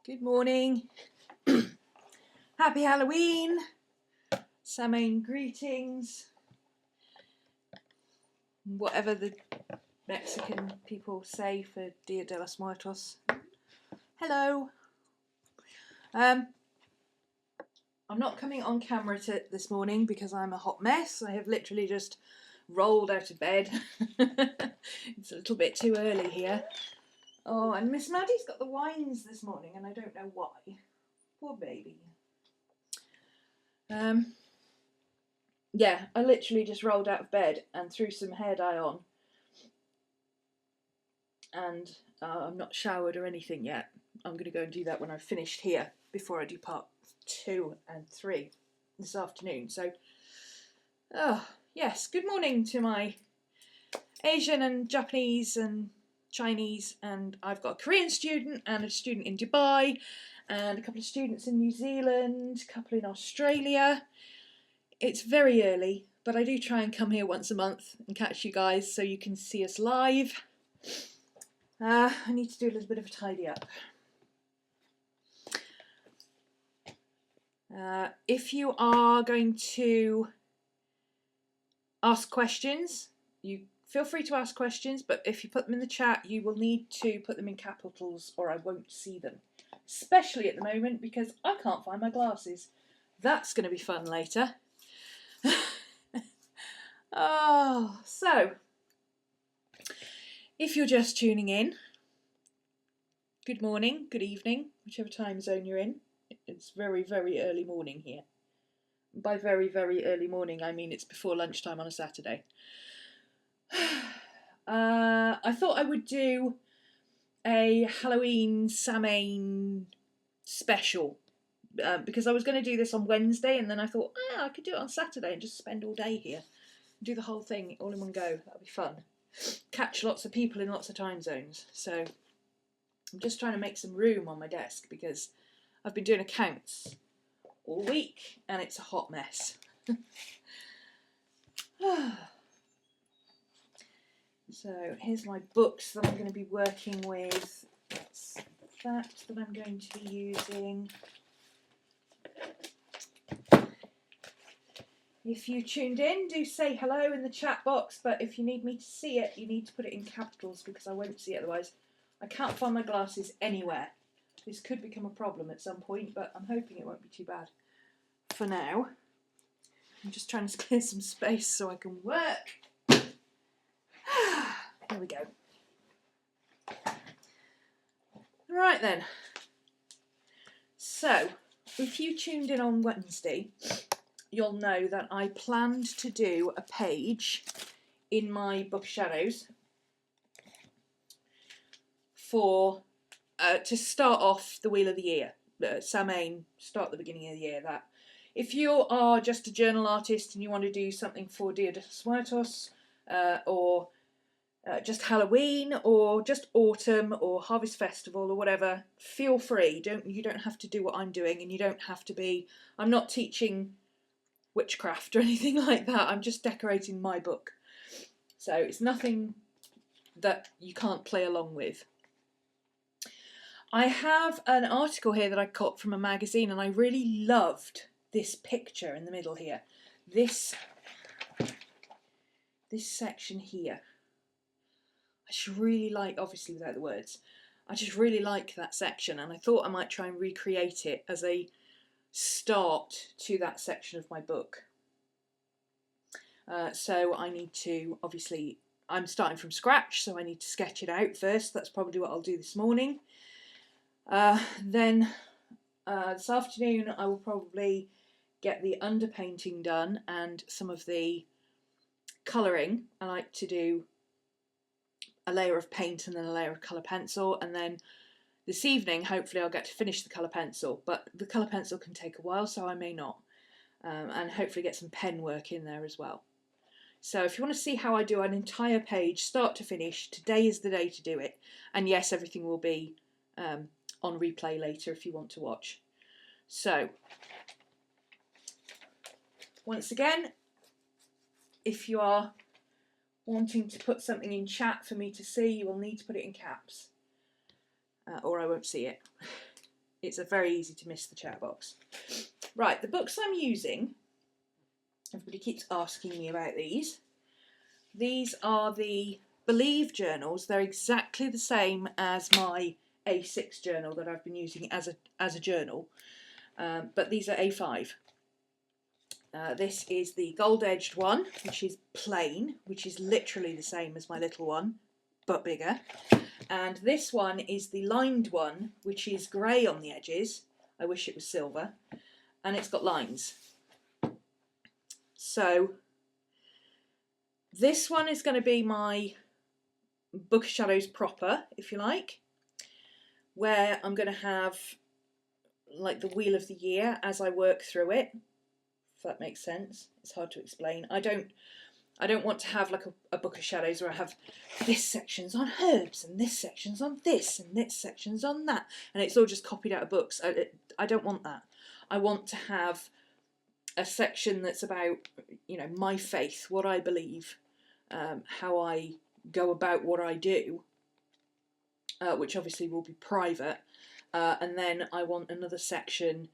Good morning. Happy Halloween. Samhain greetings. Whatever the Mexican people say for Dia de los Muertos. Hello. I'm not coming on camera this morning because I'm a hot mess. I have literally just rolled out of bed. It's a little bit too early here. Oh, and Miss Maddie's got the wines this morning and I don't know why. Poor baby. Yeah, I literally just rolled out of bed and threw some hair dye on. And I'm not showered or anything yet. I'm going to go and do that when I've finished here before I do part 2 and 3 this afternoon. So, yes, good morning to my Asian and Japanese and Chinese, and I've got a Korean student and a student in Dubai and a couple of students in New Zealand, a couple in Australia. It's very early, but I do try and come here once a month and catch you guys so you can see us live. I need to do a little bit of a tidy up. If you are going to ask questions, you feel free to ask questions, but if you put them in the chat, you will need to put them in capitals or I won't see them. Especially at the moment because I can't find my glasses. That's going to be fun later. Oh, so if you're just tuning in, good morning, good evening, whichever time zone you're in. It's very, very early morning here. By very, very early morning, I mean it's before lunchtime on a Saturday. I thought I would do a Halloween Samhain special because I was going to do this on Wednesday and then I thought, I could do it on Saturday and just spend all day here. Do the whole thing all in one go. That'll be fun. Catch lots of people in lots of time zones. So I'm just trying to make some room on my desk because I've been doing accounts all week and it's a hot mess. So here's my books that I'm going to be working with. That's that I'm going to be using. If you tuned in, do say hello in the chat box, but if you need me to see it, you need to put it in capitals because I won't see it otherwise. I can't find my glasses anywhere. This could become a problem at some point, but I'm hoping it won't be too bad for now. I'm just trying to clear some space so I can work. There we go. Right then. So, if you tuned in on Wednesday, you'll know that I planned to do a page in my book Shadows for to start off the Wheel of the Year. Samhain, start the beginning of the year. That if you are just a journal artist and you want to do something for Dia de los Muertos, or just Halloween, or just autumn, or Harvest Festival, or whatever, feel free. You don't have to do what I'm doing, and you don't have to be. I'm not teaching witchcraft or anything like that. I'm just decorating my book, so it's nothing that you can't play along with. I have an article here that I got from a magazine and I really loved this picture in the middle here. This section here. I just really like, obviously without the words, I just really like that section and I thought I might try and recreate it as a start to that section of my book. So I need to, obviously, I'm starting from scratch, so I need to sketch it out first. That's probably what I'll do this morning. Then this afternoon I will probably get the underpainting done and some of the colouring. I like to do a layer of paint and then a layer of colour pencil, and then this evening hopefully I'll get to finish the colour pencil, but the colour pencil can take a while so I may not, and hopefully get some pen work in there as well. So if you want to see how I do an entire page start to finish, today is the day to do it, and yes, everything will be on replay later if you want to watch. So once again, if you are wanting to put something in chat for me to see, you will need to put it in caps, or I won't see it. it's a very easy to miss the chat box. Right, the books I'm using, everybody keeps asking me about these. These are the Believe journals. They're exactly the same as my A6 journal that I've been using as a journal, but these are A5. This is the gold-edged one, which is plain, which is literally the same as my little one, but bigger. And this one is the lined one, which is grey on the edges. I wish it was silver. And it's got lines. So this one is going to be my Book of Shadows proper, if you like, where I'm going to have like the Wheel of the Year as I work through it, if that makes sense. It's hard to explain. I don't want to have like a Book of Shadows where I have this section's on herbs and this section's on this and this section's on that, and it's all just copied out of books. I don't want that. I want to have a section that's about, you know, my faith, what I believe, how I go about what I do, which obviously will be private, and then I want another section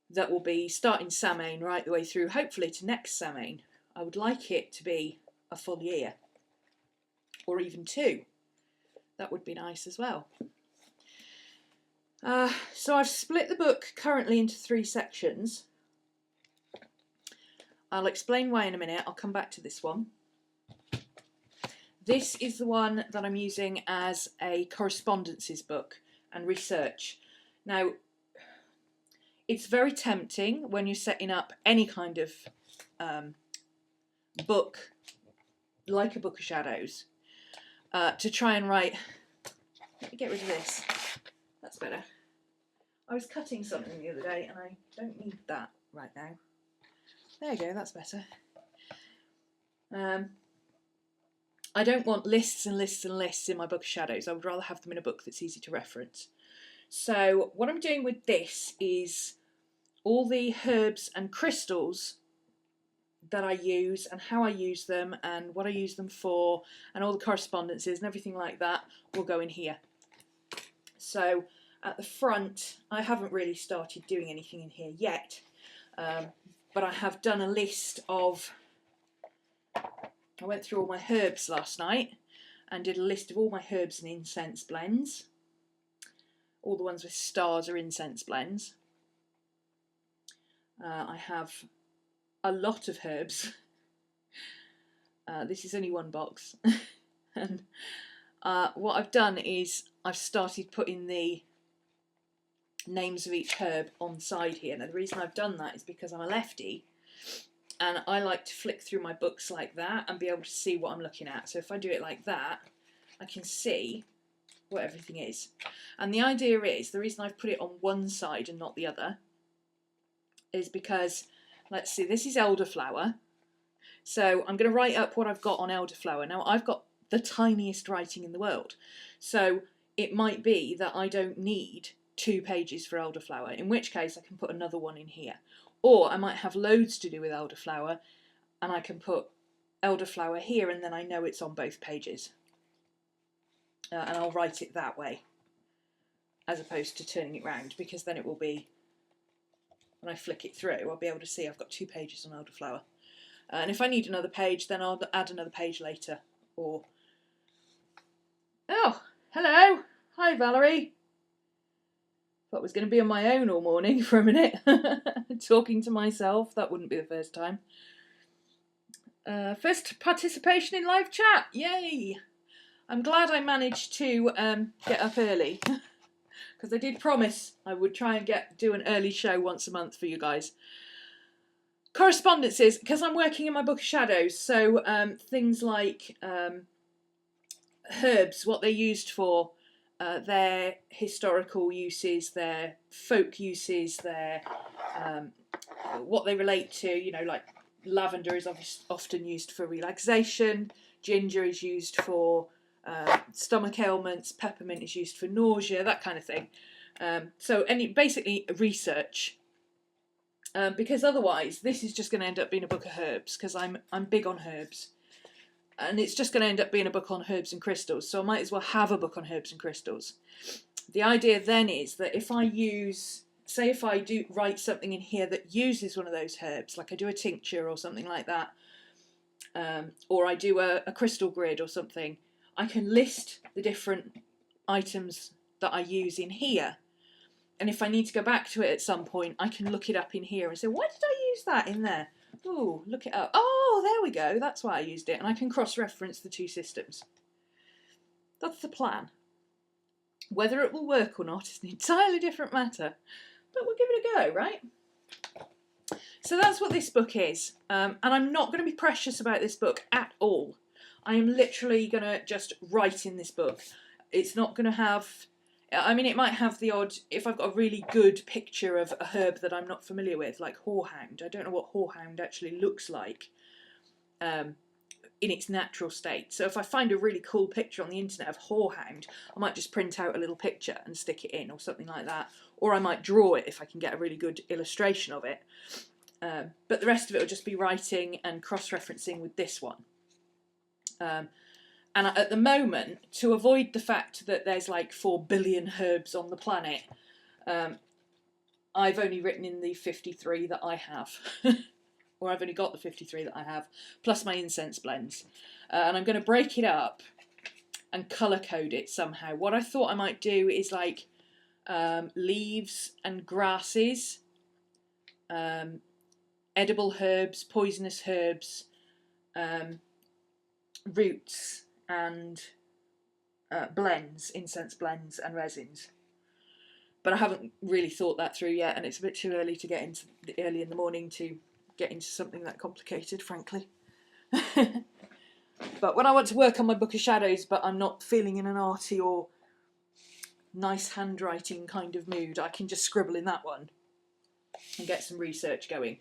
that will be starting Samhain right the way through, hopefully to next Samhain. I would like it to be a full year, or even 2. That would be nice as well. So I've split the book currently into 3 sections. I'll explain why in a minute. I'll come back to this one. This is the one that I'm using as a correspondences book and research. Now, it's very tempting when you're setting up any kind of book, like a Book of Shadows, to try and write... Let me get rid of this. That's better. I was cutting something the other day and I don't need that right now. There you go, that's better. I don't want lists and lists and lists in my Book of Shadows. I would rather have them in a book that's easy to reference. So what I'm doing with this is all the herbs and crystals that I use and how I use them and what I use them for and all the correspondences and everything like that will go in here. So at the front, I haven't really started doing anything in here yet, but I have done a list of... I went through all my herbs last night and did a list of all my herbs and incense blends. All the ones with stars are incense blends. I have a lot of herbs. This is only one box. And what I've done is I've started putting the names of each herb on the side here. Now the reason I've done that is because I'm a lefty and I like to flick through my books like that and be able to see what I'm looking at. So if I do it like that, I can see what everything is. And the idea is, the reason I've put it on one side and not the other is because, let's see, this is elderflower. So I'm going to write up what I've got on elderflower. Now I've got the tiniest writing in the world. So it might be that I don't need 2 pages for elderflower, in which case I can put another one in here. Or I might have loads to do with elderflower and I can put elderflower here and then I know it's on both pages. And I'll write it that way as opposed to turning it round, because then it will be, when I flick it through, I'll be able to see I've got 2 pages on elderflower. And if I need another page, then I'll add another page later. Or... Oh, hello! Hi, Valerie! Thought I was going to be on my own all morning for a minute, talking to myself. That wouldn't be the first time. First participation in live chat, yay! I'm glad I managed to get up early, because I did promise I would try and do an early show once a month for you guys. Correspondences, because I'm working in my Book of Shadows, so things like herbs, what they're used for, their historical uses, their folk uses, their what they relate to, you know, like lavender is often used for relaxation, ginger is used for stomach ailments, peppermint is used for nausea, that kind of thing. So basically research, because otherwise this is just going to end up being a book of herbs, because I'm big on herbs. And it's just going to end up being a book on herbs and crystals, so I might as well have a book on herbs and crystals. the idea then is that if I use, say if I do write something in here that uses one of those herbs, like I do a tincture or something like that, or I do a crystal grid or something, I can list the different items that I use in here. And if I need to go back to it at some point, I can look it up in here and say, why did I use that in there? Oh, look it up. Oh, there we go. That's why I used it. And I can cross-reference the two systems. That's the plan. Whether it will work or not is an entirely different matter. But we'll give it a go, right? So that's what this book is. And I'm not going to be precious about this book at all. I am literally going to just write in this book. It's not going to have... I mean, it might have the odd... If I've got a really good picture of a herb that I'm not familiar with, like horehound. I don't know what horehound actually looks like in its natural state. So if I find a really cool picture on the internet of horehound, I might just print out a little picture and stick it in or something like that. Or I might draw it if I can get a really good illustration of it. But the rest of it will just be writing and cross-referencing with this one. And at the moment, to avoid the fact that there's like 4 billion herbs on the planet, I've only written in the 53 that I have. Or I've only got the 53 that I have, plus my incense blends. And I'm going to break it up and colour code it somehow. What I thought I might do is like leaves and grasses, edible herbs, poisonous herbs, roots and blends, incense blends and resins. But I haven't really thought that through yet, and it's a bit too early to get into early in the morning to get into something that complicated, frankly. But when I want to work on my Book of Shadows, but I'm not feeling in an arty or nice handwriting kind of mood, I can just scribble in that one and get some research going.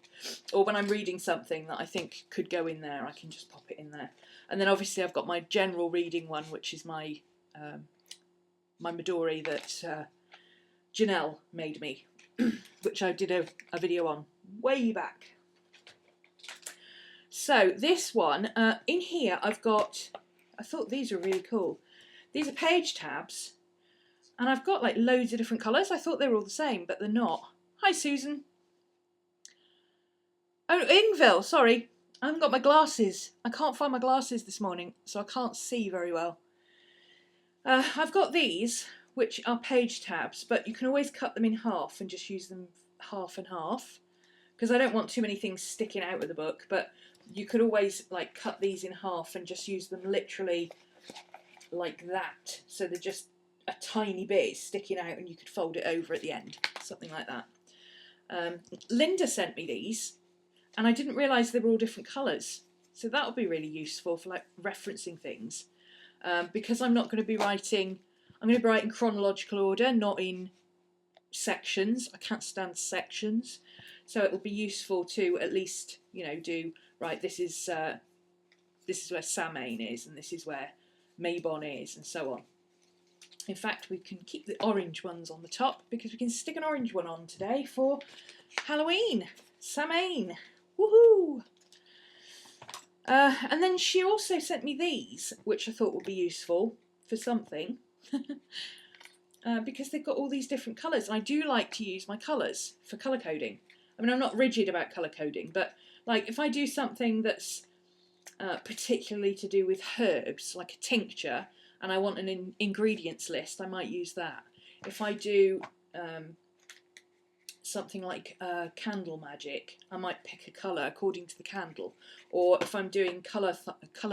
Or when I'm reading something that I think could go in there, I can just pop it in there. And then obviously I've got my general reading one, which is my my Midori that Janelle made me, which I did a video on way back. So this one, in here I've got, I thought these were really cool. These are page tabs, and I've got like loads of different colours. I thought they were all the same, but they're not. Hi Susan. Oh, Ingville, sorry. I haven't got my glasses. I can't find my glasses this morning, so I can't see very well. I've got these, which are page tabs, but you can always cut them in half and just use them half and half, because I don't want too many things sticking out of the book, but you could always like cut these in half and just use them literally like that, so they're just a tiny bit sticking out and you could fold it over at the end, something like that. Linda sent me these, and I didn't realise they were all different colours, so that would be really useful for like referencing things, because I'm not going to be writing, I'm going to be writing chronological order, not in sections. I can't stand sections, so it will be useful to at least, you know, do right. This is where Samhain is, and this is where Mabon is, and so on. In fact, we can keep the orange ones on the top because we can stick an orange one on today for Halloween. Samhain, woohoo! And then she also sent me these, which I thought would be useful for something. Because they've got all these different colours. I do like to use my colours for colour coding. I mean, I'm not rigid about colour coding, but like if I do something that's particularly to do with herbs, like a tincture, and I want an ingredients list, I might use that. If I do something like candle magic, I might pick a colour according to the candle. Or if I'm doing colour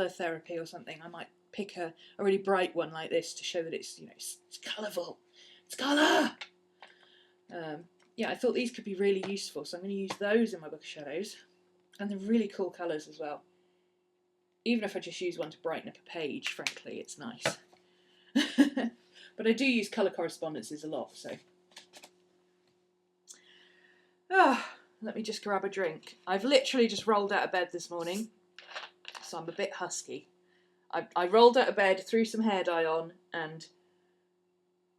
therapy or something, I might pick a really bright one like this to show that it's, you know, it's colourful. It's colour! Yeah, I thought these could be really useful, so I'm going to use those in my Book of Shadows. And they're really cool colours as well. Even if I just use one to brighten up a page, frankly, it's nice. But I do use colour correspondences a lot, so. Let me just grab a drink. I've literally just rolled out of bed this morning, so I'm a bit husky. I rolled out of bed, threw some hair dye on, and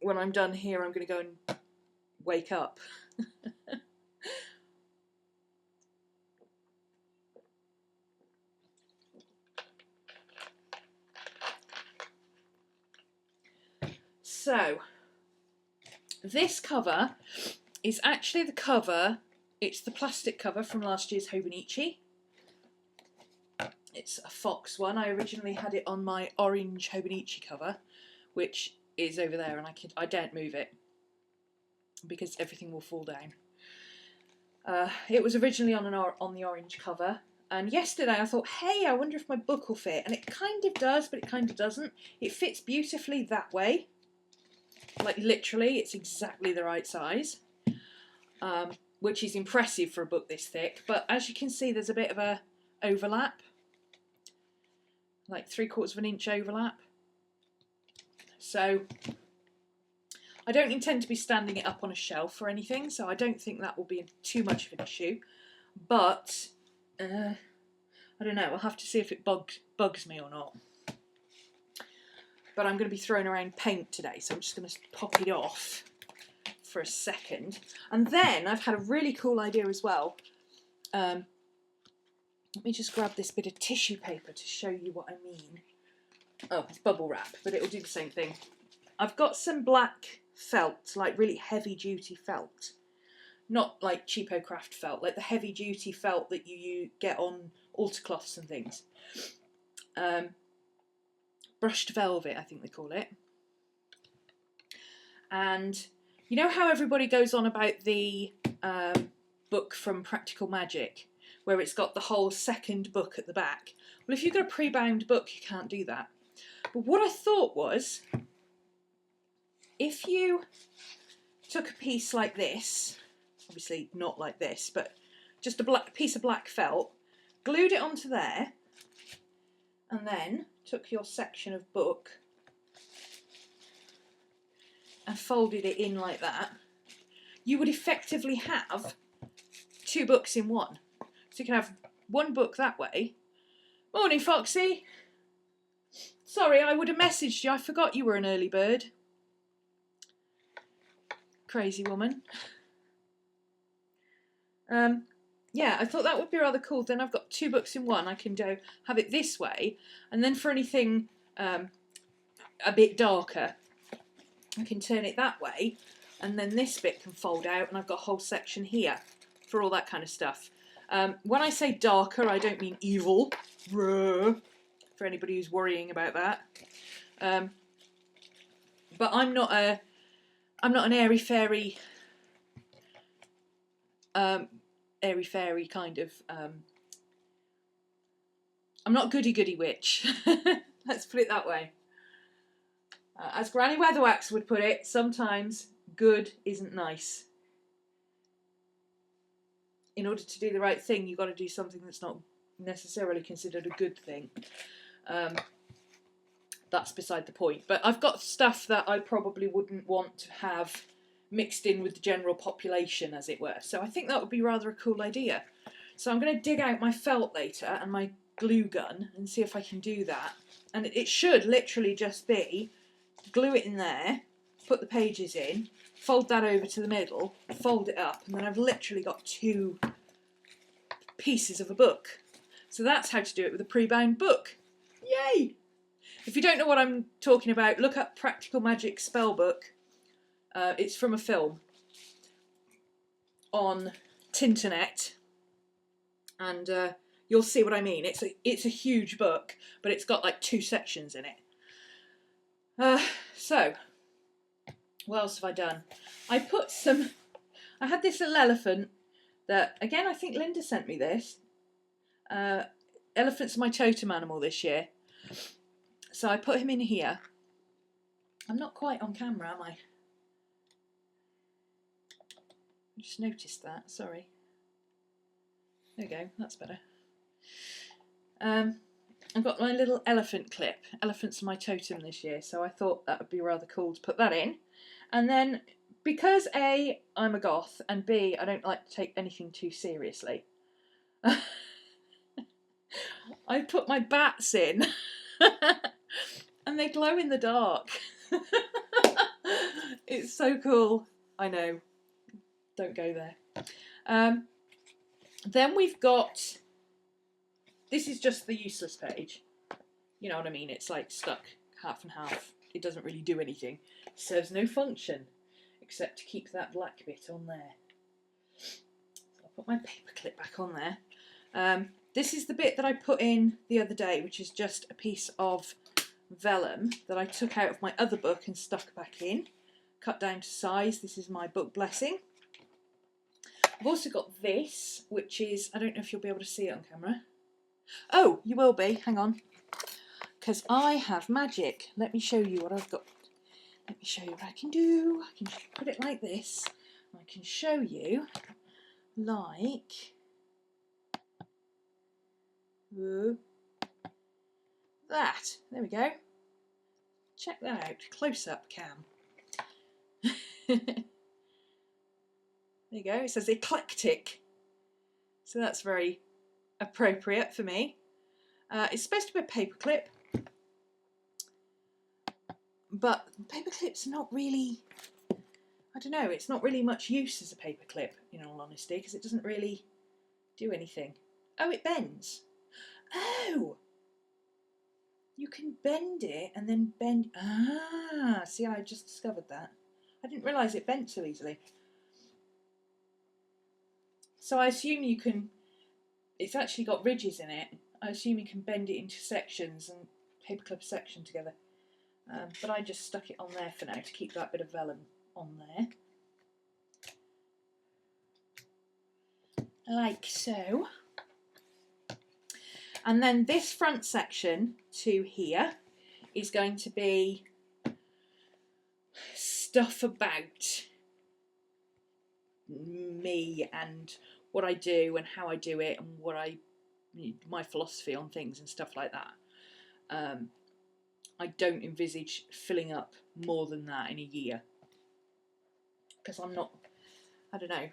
when I'm done here, I'm going to go and wake up. So, This cover is actually the cover, it's the plastic cover from last year's Hobonichi. It's a fox one. I originally had it on my orange Hobonichi cover, which is over there, and I daren't move it because everything will fall down. It was originally on the orange cover, and yesterday I thought, hey, I wonder if my book will fit, and it kind of does, but it kind of doesn't. It fits beautifully that way, like literally, it's exactly the right size, which is impressive for a book this thick. But as you can see, there's a bit of a overlap, like 3/4 of an inch overlap. So I don't intend to be standing it up on a shelf or anything, so I don't think that will be too much of an issue. But I don't know, I'll have to see if it bugs me or not. But I'm going to be throwing around paint today, so I'm just going to pop it off for a second. And then I've had a really cool idea as well. Let me just grab this bit of tissue paper to show you what I mean. Oh, it's bubble wrap, but it'll do the same thing. I've got some black felt, like really heavy duty felt. Not like cheapo craft felt, like the heavy duty felt that you get on altar cloths and things. Brushed velvet, I think they call it. And you know how everybody goes on about the book from Practical Magic, where it's got the whole second book at the back? Well, if you've got a pre-bound book, you can't do that. But what I thought was, if you took a piece like this, obviously not like this, but just a piece of black felt, glued it onto there, and then took your section of book and folded it in like that, you would effectively have 2 books in one. So you can have one book that way. Morning, Foxy. Sorry, I would have messaged you. I forgot you were an early bird. Crazy woman. Yeah, I thought that would be rather cool. Then I've got 2 books in one. I can have it this way, and then for anything a bit darker, I can turn it that way, and then this bit can fold out, and I've got a whole section here for all that kind of stuff. When I say darker, I don't mean evil, for anybody who's worrying about that. But I'm not an airy fairy kind of. I'm not goody witch. Let's put it that way. As Granny Weatherwax would put it, sometimes good isn't nice. In order to do the right thing, you've got to do something that's not necessarily considered a good thing. That's beside the point. But I've got stuff that I probably wouldn't want to have mixed in with the general population, as it were. So I think that would be rather a cool idea. So I'm going to dig out my felt later and my glue gun and see if I can do that. And it should literally just be glue it in there, put the pages in, fold that over to the middle, fold it up, and then I've literally got 2 pieces of a book. So that's how to do it with a pre-bound book. Yay! If you don't know what I'm talking about, look up Practical Magic Spellbook. It's from a film on Tinternet, and you'll see what I mean. It's a huge book, but it's got like 2 sections in it. So, what else have I done? I had this little elephant that, again, I think Linda sent me this. Elephant's my totem animal this year. So I put him in here. I'm not quite on camera, am I? I just noticed that, sorry. There we go, that's better. I've got my little elephant clip. Elephant's my totem this year, so I thought that would be rather cool to put that in. And then, because A, I'm a goth, and B, I don't like to take anything too seriously, I put my bats in, and they glow in the dark. It's so cool. I know. Don't go there. Then we've got... This is just the useless page. You know what I mean? It's like stuck half and half. It doesn't really do anything. It serves no function. except to keep that black bit on there. So I'll put my paper clip back on there. This is the bit that I put in the other day, which is just a piece of vellum that I took out of my other book and stuck back in, cut down to size. This is my book blessing. I've also got this, which is, I don't know if you'll be able to see it on camera. Oh, you will be, hang on. Because I have magic. Let me show you what I've got. Let me show you what I can do. I can put it like this. I can show you like that. There we go. Check that out. Close up cam. There you go. It says eclectic. So that's very appropriate for me. It's supposed to be a paperclip, but paperclips are not really, I don't know, it's not really much use as a paperclip, in all honesty, because it doesn't really do anything. Oh, it bends. Oh! You can bend it and then bend. Ah, see, I just discovered that. I didn't realise it bent so easily. So I assume you can, it's actually got ridges in it. I assume you can bend it into sections and paperclip a section together. But I just stuck it on there for now to keep that bit of vellum on there. Like so. And then this front section to here is going to be stuff about me and what I do and how I do it and what my philosophy on things and stuff like that. I don't envisage filling up more than that in a year, because I'm not, I don't know,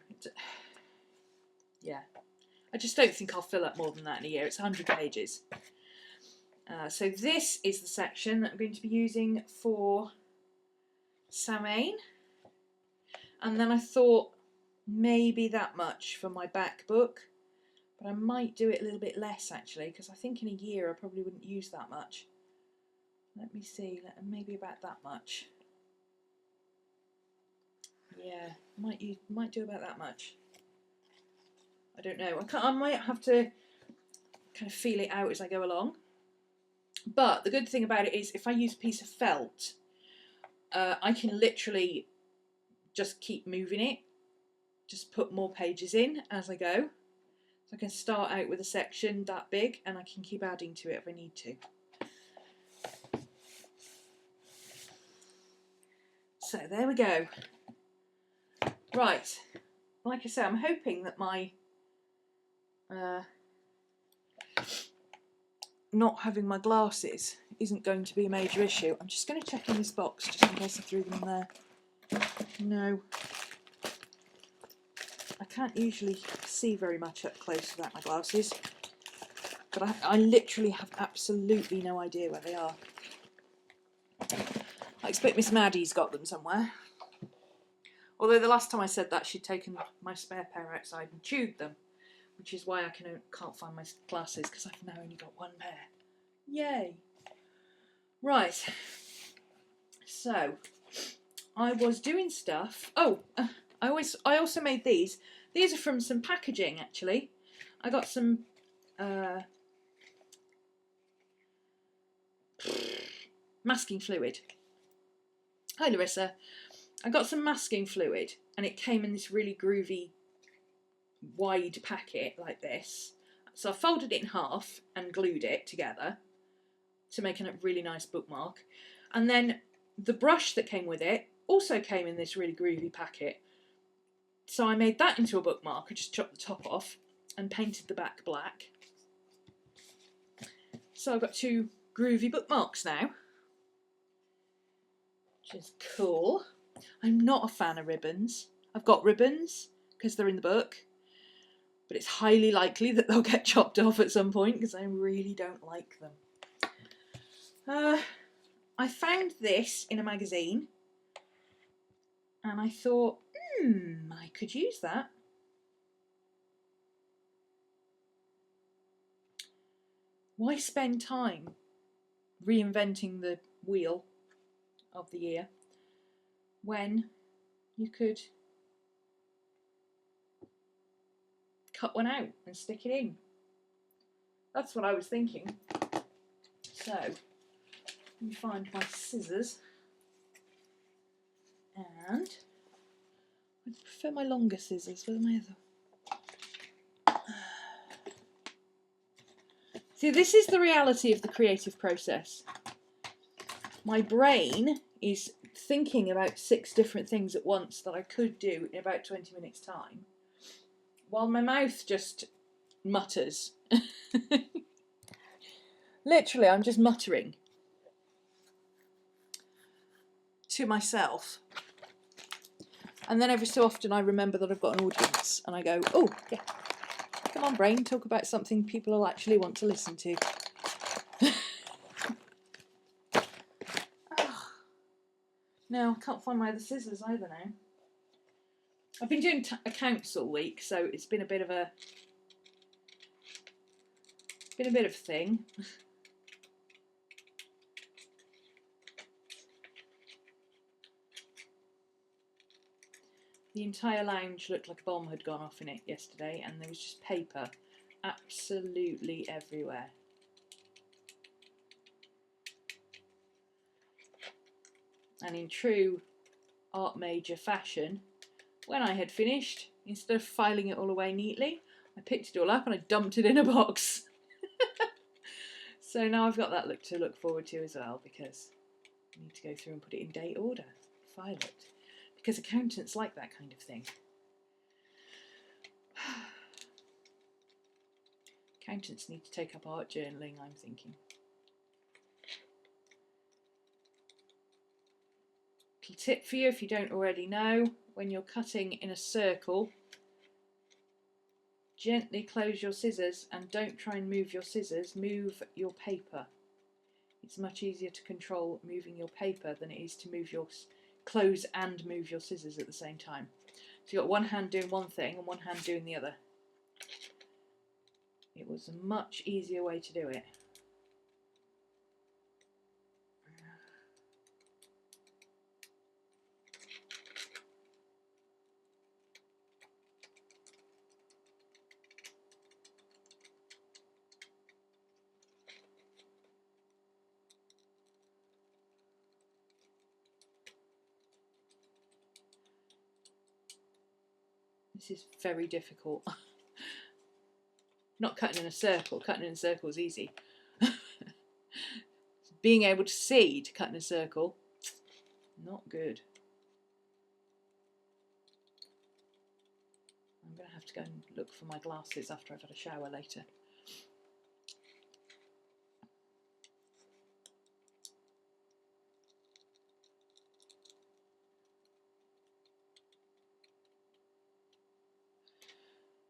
yeah, I just don't think I'll fill up more than that in a year. It's 100 pages. So this is the section that I'm going to be using for Samhain, and then I thought maybe that much for my back book, but I might do it a little bit less actually, because I think in a year I probably wouldn't use that much. Let me see, maybe about that much. Yeah, might do about that much. I don't know. I might have to kind of feel it out as I go along. But the good thing about it is if I use a piece of felt, I can literally just keep moving it. Just put more pages in as I go. So I can start out with a section that big and I can keep adding to it if I need to. So there we go. Right, like I say, I'm hoping that my not having my glasses isn't going to be a major issue. I'm just going to check in this box just in case I threw them in there. No. I can't usually see very much up close without my glasses, but I literally have absolutely no idea where they are. I expect Miss Maddie's got them somewhere. Although the last time I said that, she'd taken my spare pair outside and chewed them, which is why I can't find my glasses, because I've now only got one pair. Yay! Right. So I was doing stuff. Oh, I also made these. These are from some packaging actually. I got some masking fluid. Hi Larissa. I got some masking fluid and it came in this really groovy wide packet like this. So I folded it in half and glued it together to make a really nice bookmark. And then the brush that came with it also came in this really groovy packet. So I made that into a bookmark. I just chopped the top off and painted the back black. So I've got two groovy bookmarks now, which is cool. I'm not a fan of ribbons. I've got ribbons because they're in the book, but it's highly likely that they'll get chopped off at some point because I really don't like them. I found this in a magazine and I thought, I could use that. Why spend time reinventing the wheel of the year when you could cut one out and stick it in. That's what I was thinking. So, let me find my scissors. And I prefer my longer scissors. Where's my other? See, this is the reality of the creative process. My brain is thinking about 6 different things at once that I could do in about 20 minutes time, while my mouth just mutters. Literally, I'm just muttering to myself. And then every so often I remember that I've got an audience and I go, oh, yeah, come on, brain, talk about something people will actually want to listen to. No, I can't find my other scissors either now. I've been doing accounts all week, so it's been a bit of a thing. The entire lounge looked like a bomb had gone off in it yesterday, and there was just paper absolutely everywhere. And in true art major fashion, when I had finished, instead of filing it all away neatly, I picked it all up and I dumped it in a box. So now I've got that to look forward to as well, because I need to go through and put it in date order, file it, because accountants like that kind of thing. Accountants need to take up art journaling, I'm thinking. Little tip for you if you don't already know, when you're cutting in a circle, gently close your scissors and don't try and move your scissors, move your paper. It's much easier to control moving your paper than it is to move your close and move your scissors at the same time. So you've got one hand doing one thing and one hand doing the other. It was a much easier way to do it. This is very difficult. Not cutting in a circle. Cutting in a circle is easy. Being able to see to cut in a circle, not good. I'm going to have to go and look for my glasses after I've had a shower later.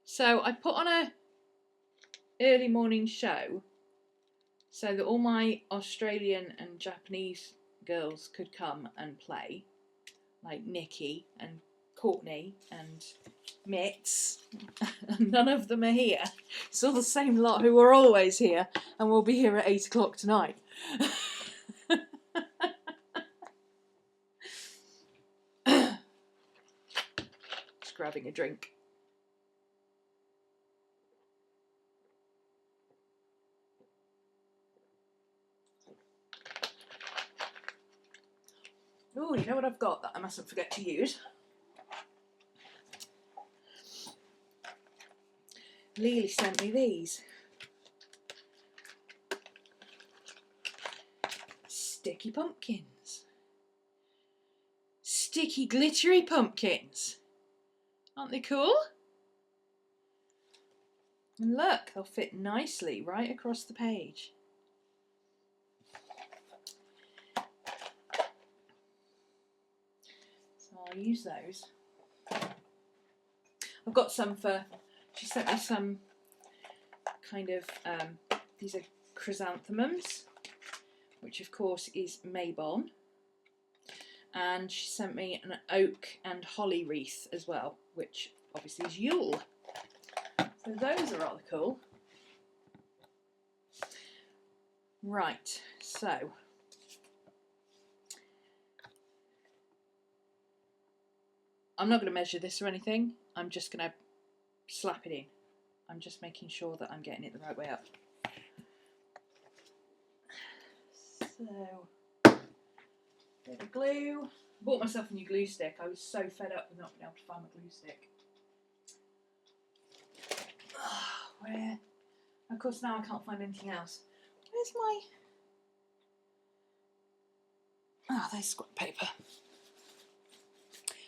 So I put on a early morning show so that all my Australian and Japanese girls could come and play, like Nikki and Courtney and Mitz. None of them are here. It's all the same lot who are always here and will be here at 8 o'clock tonight. Just grabbing a drink. Oh, you know what I've got that I mustn't forget to use? Lily sent me these. Sticky pumpkins. Sticky glittery pumpkins. Aren't they cool? And look, they'll fit nicely right across the page. So I'll use those. I've got some she sent me some kind of, these are chrysanthemums, which of course is Maybon. And she sent me an oak and holly wreath as well, which obviously is Yule. So those are rather cool. Right, so I'm not going to measure this or anything. I'm just going to slap it in. I'm just making sure that I'm getting it the right way up. So, bit of glue. Bought myself a new glue stick. I was so fed up with not being able to find my glue stick. Where? Of course, now I can't find anything else. Where's my... Ah, there's scrap paper.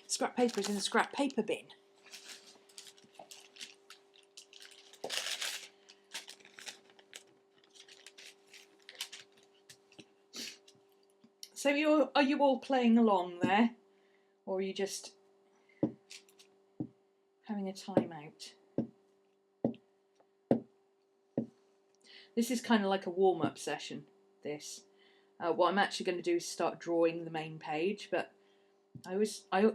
Scrap paper is in the scrap paper bin. So are you all playing along there? Or are you just having a time out? This is kind of like a warm-up session, this. What I'm actually going to do is start drawing the main page, but I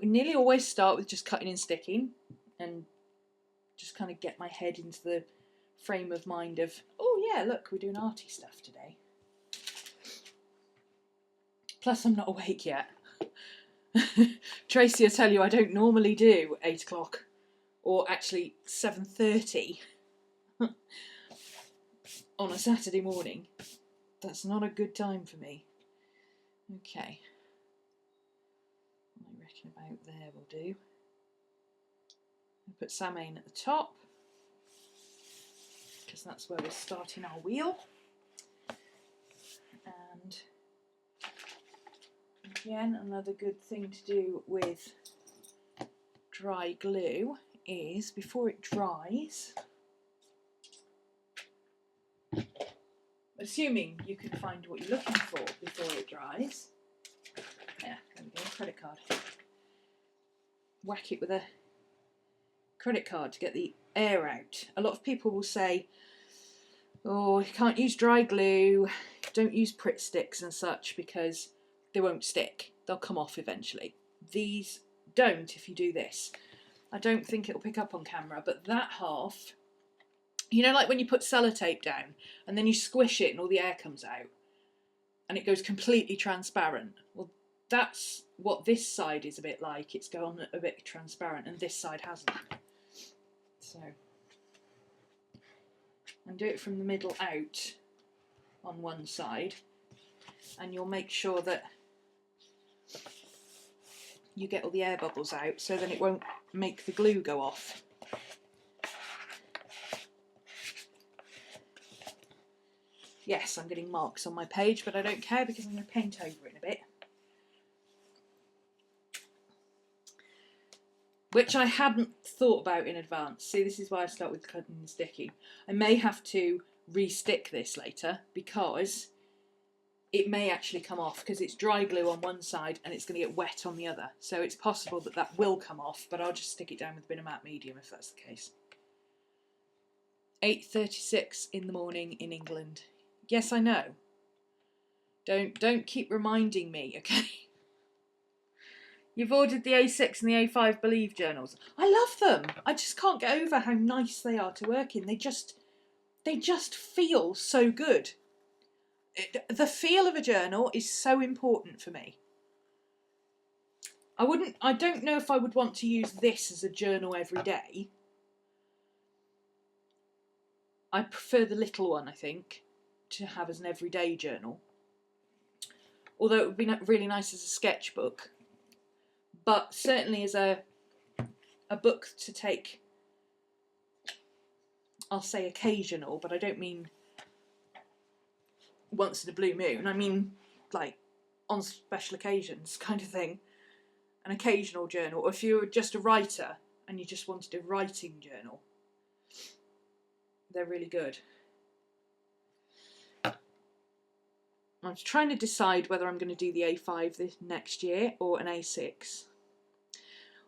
nearly always start with just cutting and sticking and just kind of get my head into the frame of mind of, oh yeah, look, we're doing arty stuff today. Plus I'm not awake yet. Tracy, I tell you, I don't normally do 8 o'clock, or actually 7:30 on a Saturday morning. That's not a good time for me. Okay. I reckon about there will do. I'll put Samhain at the top, because that's where we're starting our wheel. And again, another good thing to do with dry glue is, before it dries, assuming you can find what you're looking for before it dries, yeah, there we go, credit card. Whack it with a credit card to get the air out. A lot of people will say, oh, you can't use dry glue, don't use Pritt sticks and such because they won't stick. They'll come off eventually. These don't if you do this. I don't think it'll pick up on camera, but that half, you know, like when you put sellotape down and then you squish it and all the air comes out and it goes completely transparent. Well, that's what this side is a bit like. It's gone a bit transparent and this side hasn't. So, and do it from the middle out on one side, and you'll make sure that you get all the air bubbles out, so then it won't make the glue go off. Yes, I'm getting marks on my page, but I don't care because I'm going to paint over it in a bit. Which I hadn't thought about in advance. See, this is why I start with cutting and sticking. I may have to re-stick this later because it may actually come off because it's dry glue on one side and it's going to get wet on the other. So it's possible that that will come off, but I'll just stick it down with a bit of matte medium if that's the case. 8:36 in the morning in England. Yes, I know. Don't keep reminding me, okay? You've ordered the A6 and the A5 Believe journals. I love them. I just can't get over how nice they are to work in. They just feel so good. The feel of a journal is so important for me. I don't know if I would want to use this as a journal every day. I prefer the little one, I think, to have as an everyday journal. Although it would be really nice as a sketchbook. But certainly as a book to take, I'll say occasional, but I don't mean once in a blue moon. I mean like on special occasions kind of thing. An occasional journal. Or if you're just a writer and you just wanted a writing journal, they're really good. I'm trying to decide whether I'm going to do the A5 this next year or an A6.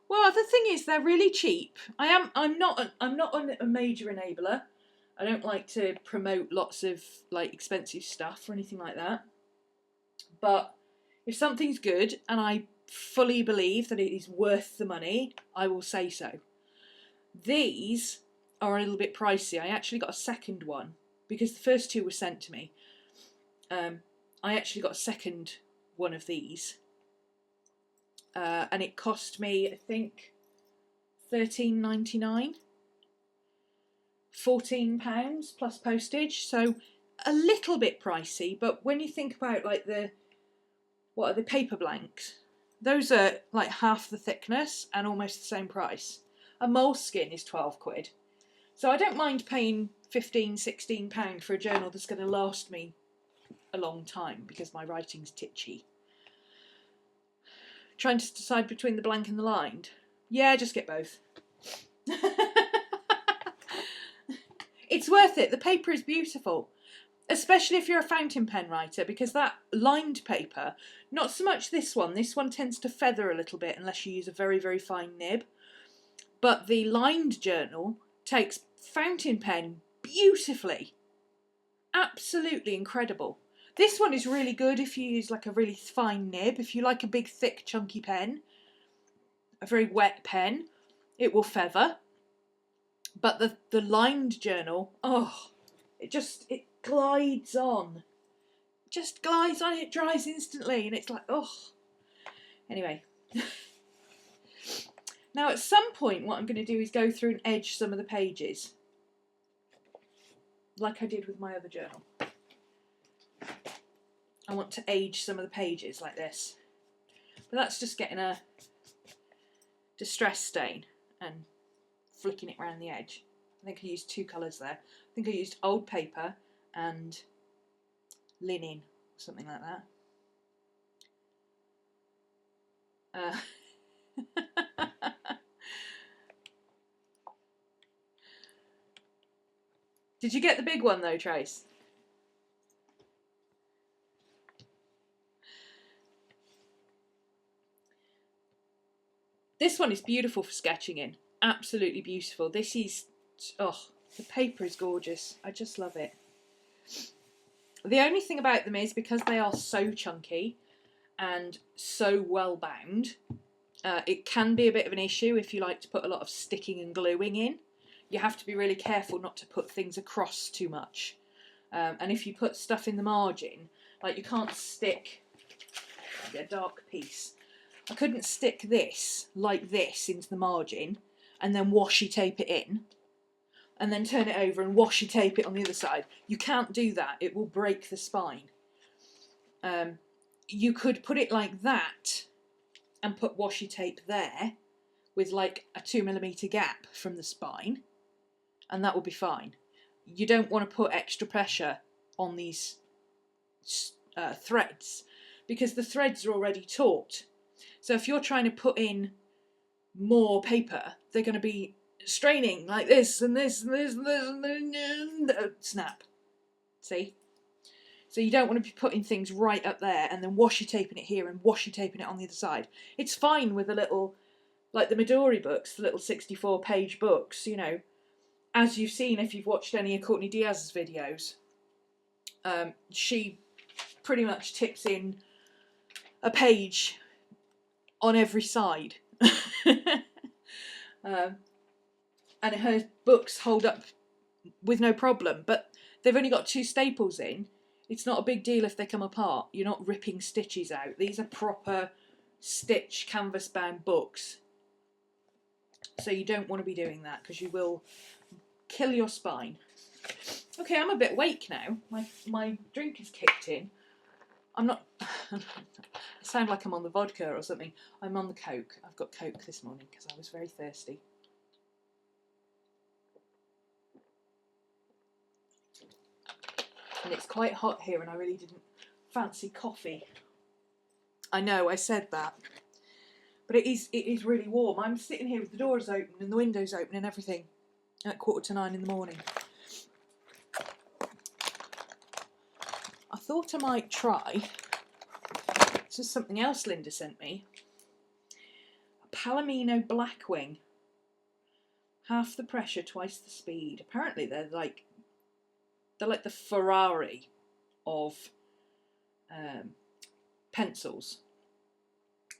Well, the thing is, they're really cheap. I'm not a major enabler. I don't like to promote lots of like expensive stuff or anything like that. But if something's good and I fully believe that it is worth the money, I will say so. These are a little bit pricey. I actually got a second one because the first two were sent to me. I actually got a second one of these. And it cost me, I think, £13.99, £14 plus postage, so a little bit pricey, but when you think about like what are the paper blanks, those are like half the thickness and almost the same price. A moleskin is 12 quid. So I don't mind paying £15–16 for a journal that's going to last me a long time because my writing's titchy. Trying to decide between the blank and the lined? Yeah, just get both. It's worth it. The paper is beautiful, especially if you're a fountain pen writer, because that lined paper, not so much this one tends to feather a little bit unless you use a very, very fine nib, but the lined journal takes fountain pen beautifully. Absolutely incredible. This one is really good if you use like a really fine nib. If you like a big, thick, chunky pen, a very wet pen, it will feather. But the lined journal, oh, it glides on. Just glides on, it dries instantly, and it's like, oh. Anyway. Now at some point what I'm going to do is go through and edge some of the pages, like I did with my other journal. I want to age some of the pages like this. But that's just getting a distress stain and flicking it around the edge. I think I used two colours there. I think I used old paper and linen, something like that. Did you get the big one though, Trace? This one is beautiful for sketching in. Absolutely beautiful. This is, oh, the paper is gorgeous. I just love it. The only thing about them is because they are so chunky and so well bound, it can be a bit of an issue if you like to put a lot of sticking and gluing in. You have to be really careful not to put things across too much. And if you put stuff in the margin, like you can't stick a dark piece. I couldn't stick this like this into the margin and then washi tape it in and then turn it over and washi tape it on the other side. You can't do that. It will break the spine. You could put it like that and put washi tape there with like a 2mm gap from the spine, and that will be fine. You don't want to put extra pressure on these threads because the threads are already taut. So if you're trying to put in more paper, they're going to be straining like this and this and this and this and snap. See? So you don't want to be putting things right up there and then washi taping it here and washi taping it on the other side. It's fine with a little, like the Midori books, the little 64-page books, you know, as you've seen if you've watched any of Courtney Diaz's videos. She pretty much tips in a page on every side. And her books hold up with no problem, but they've only got two staples in. It's not a big deal if they come apart. You're not ripping stitches out. These are proper stitch canvas bound books. So you don't want to be doing that because you will kill your spine. Okay, I'm a bit awake now. My drink is kicked in. I'm not... I sound like I'm on the vodka or something. I'm on the Coke. I've got Coke this morning because I was very thirsty. And it's quite hot here and I really didn't fancy coffee. I know, I said that. But it is really warm. I'm sitting here with the doors open and the windows open and everything at 8:45 in the morning. I thought I might try, this is something else Linda sent me, a Palomino Blackwing. Half the pressure, twice the speed. Apparently they're like the Ferrari of pencils.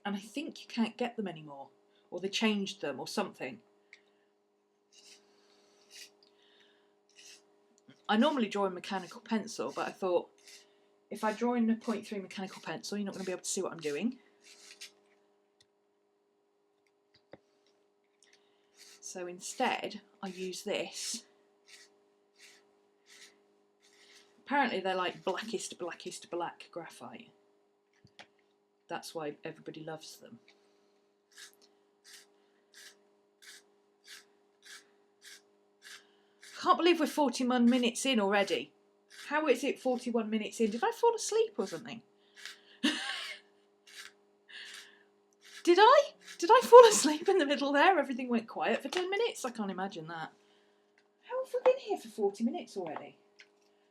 And I think you can't get them anymore. Or they changed them or something. I normally draw in mechanical pencil, but I thought if I draw in a 0.3 mechanical pencil, you're not going to be able to see what I'm doing. So instead I use this. Apparently they're like blackest black graphite. That's why everybody loves them. Can't believe we're 41 minutes in already. How is it 41 minutes in? Did I fall asleep or something? Did I fall asleep in the middle there? Everything went quiet for 10 minutes? I can't imagine that. How have we been here for 40 minutes already?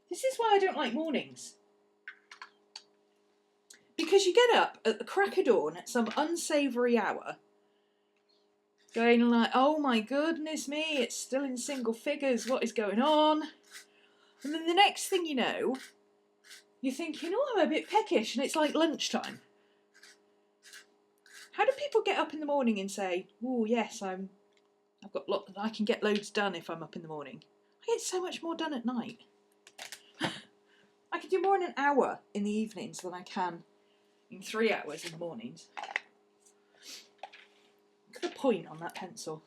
This is why I don't like mornings. Because you get up at the crack of dawn at some unsavoury hour, going like, oh my goodness me, it's still in single figures, what is going on? And then the next thing you know, you're thinking, oh, I'm a bit peckish, and it's like lunchtime. How do people get up in the morning and say, oh yes, I can get loads done if I'm up in the morning? I get so much more done at night. I can do more in an hour in the evenings than I can in 3 hours in the mornings. Look at the point on that pencil.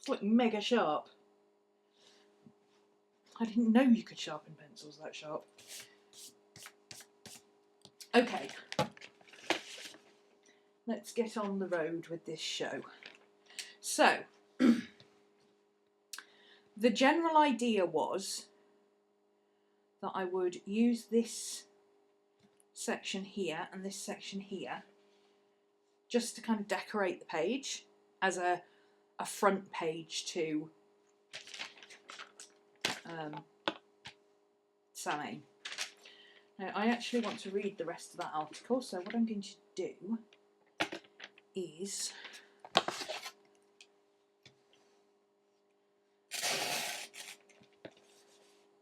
It's like mega sharp. I didn't know you could sharpen pencils that sharp. Okay, let's get on the road with this show. So, the general idea was that I would use this section here and this section here just to kind of decorate the page as a front page to Samhain. Now I actually want to read the rest of that article, so what I'm going to do is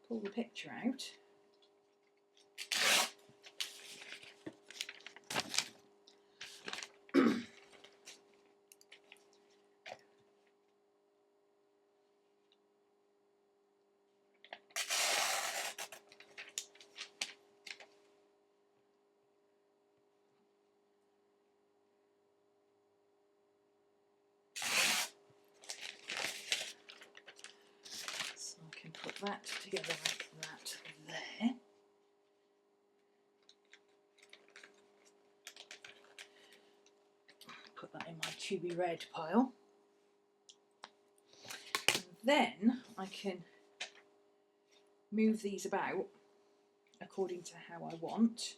pull the picture out. Put that together like that there. Put that in my to be read pile. And then I can move these about according to how I want.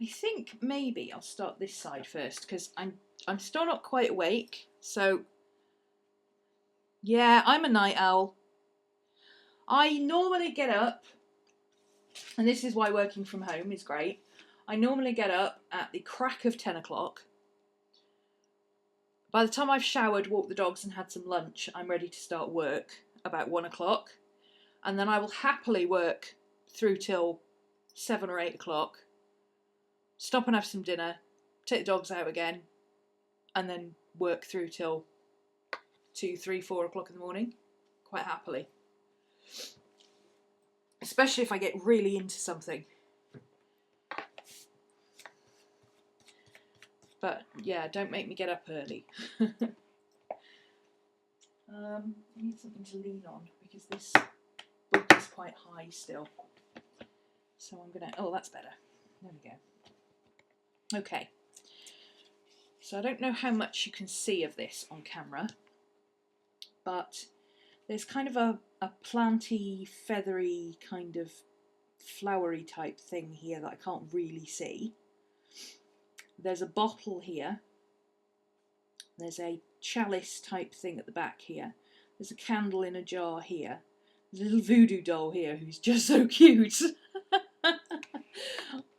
I think maybe I'll start this side first because I'm still not quite awake. So, yeah, I'm a night owl. I normally get up, and this is why working from home is great. I normally get up at the crack of 10 o'clock. By the time I've showered, walked the dogs and had some lunch, I'm ready to start work about 1 o'clock. And then I will happily work through till 7 or 8 o'clock. Stop and have some dinner, take the dogs out again, and then work through till 2, 3, 4 o'clock in the morning, quite happily. Especially if I get really into something. But yeah, don't make me get up early. I need something to lean on because this book is quite high still. So I'm gonna, oh, that's better. There we go. Okay. So I don't know how much you can see of this on camera, but there's kind of a planty, feathery, kind of flowery type thing here that I can't really see. There's a bottle here. There's a chalice type thing at the back here. There's a candle in a jar here. There's a little voodoo doll here who's just so cute. Am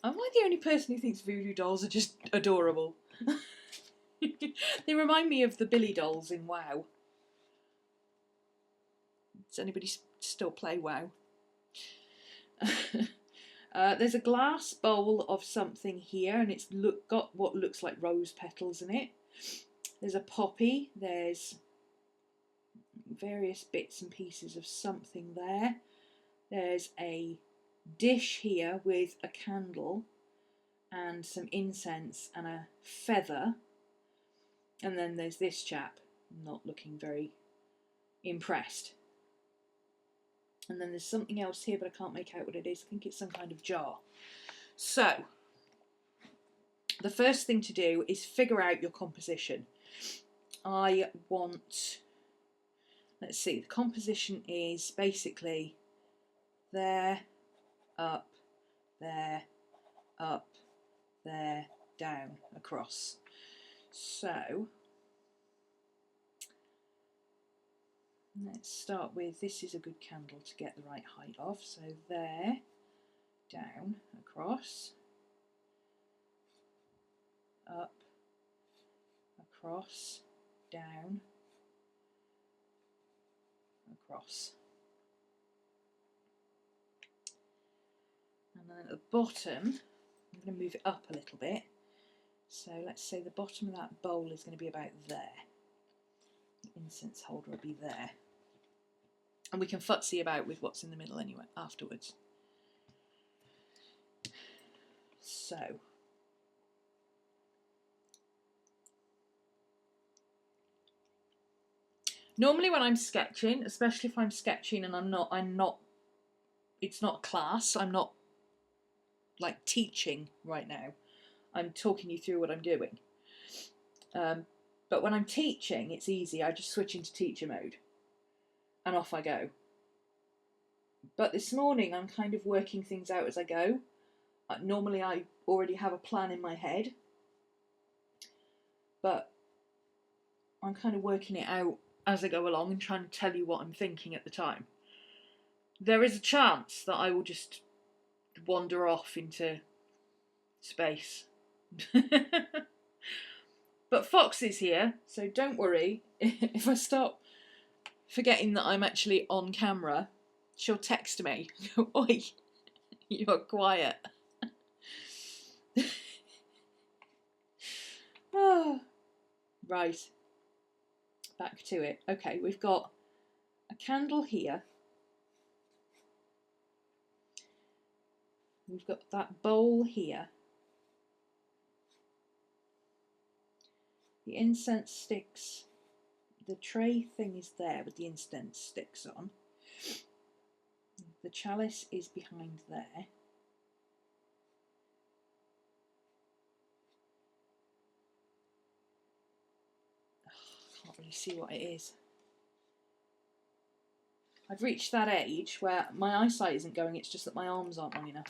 I the only person who thinks voodoo dolls are just adorable? They remind me of the Billy dolls in WoW. Does anybody still play WoW? There's a glass bowl of something here, and it's got what looks like rose petals in it. There's a poppy. There's various bits and pieces of something there. There's a dish here with a candle and some incense and a feather, and then there's this chap not looking very impressed, and then there's something else here but I can't make out what it is. I think it's some kind of jar. So the first thing to do is figure out your composition. I want, let's see, the composition is basically there, up, there, up, there, down, across. So let's start with, this is a good candle to get the right height of. So there, down, across, up, across, down, across. And then at the bottom, I'm going to move it up a little bit. So let's say the bottom of that bowl is going to be about there. The incense holder will be there. And we can futsy about with what's in the middle anyway afterwards. So normally when I'm sketching, especially if I'm sketching and I'm not, it's not a class, I'm not like teaching right now, I'm talking you through what I'm doing. But when I'm teaching, it's easy, I just switch into teacher mode and off I go. But this morning I'm kind of working things out as I go. Normally I already have a plan in my head, but I'm kind of working it out as I go along and trying to tell you what I'm thinking at the time. There is a chance that I will just wander off into space. But Fox is here, so don't worry. If I stop forgetting that I'm actually on camera, she'll text me. Oi, you're quiet. Oh, right, back to it. Okay, we've got a candle here. We've got that bowl here. The incense sticks, the tray thing is there with the incense sticks on. The chalice is behind there. Can't really see what it is. I've reached that age where my eyesight isn't going, it's just that my arms aren't long enough.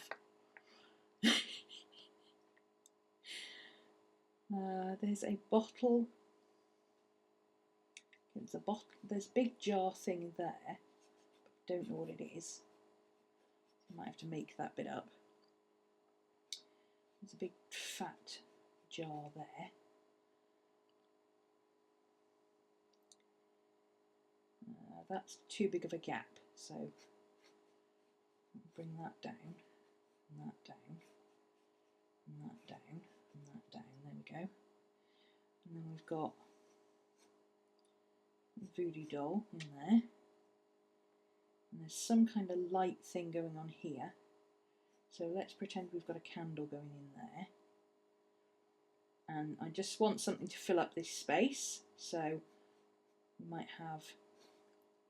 There's a bottle. There's a bottle. There's a big jar thing there. Don't know what it is. I might have to make that bit up. There's a big fat jar there. That's too big of a gap, so bring that down, and that down, and that down, and that down. There we go. And then we've got a voodoo doll in there. And there's some kind of light thing going on here. So let's pretend we've got a candle going in there. And I just want something to fill up this space. So we might have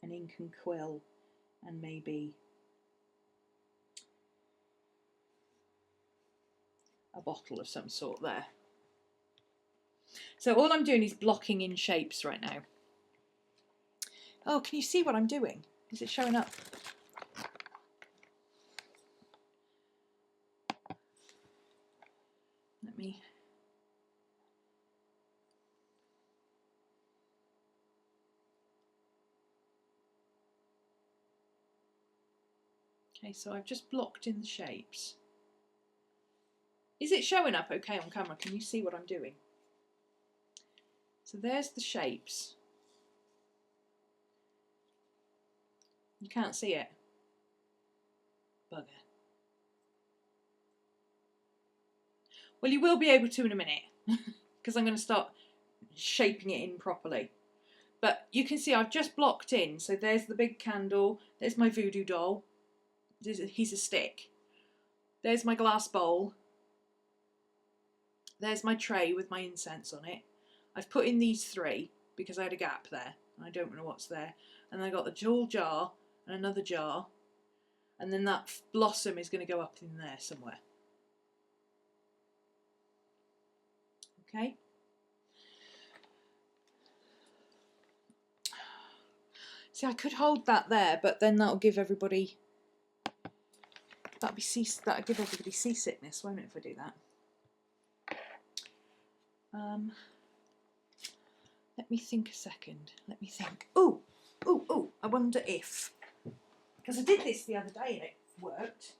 an ink and quill and maybe a bottle of some sort there. So all I'm doing is blocking in shapes right now. Oh, can you see what I'm doing? Is it showing up? Let me... Okay, so I've just blocked in the shapes. Is it showing up okay on camera? Can you see what I'm doing? So there's the shapes. You can't see it. Bugger. Well, you will be able to in a minute, because I'm going to start shaping it in properly. But you can see I've just blocked in. So there's the big candle. There's my voodoo doll. He's a stick. There's my glass bowl. There's my tray with my incense on it. I've put in these 3 because I had a gap there. I don't know what's there. And then I got the tall jar and another jar. And then that blossom is going to go up in there somewhere. Okay. See, I could hold that there, but then that'll give everybody... That'll give everybody seasickness, won't it, if I do that? Let me think a second. Let me think. Oh, I wonder if... Because I did this the other day and it worked.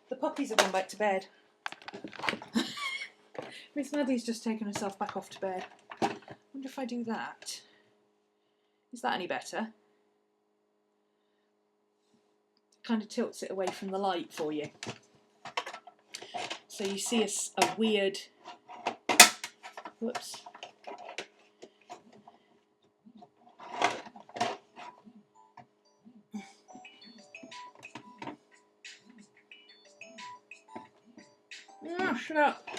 The puppies have gone back to bed. Miss Maddie's just taken herself back off to bed. I wonder if I do that. Is that any better? Kind of tilts it away from the light for you. So you see a weird... Whoops. Oh, shut up.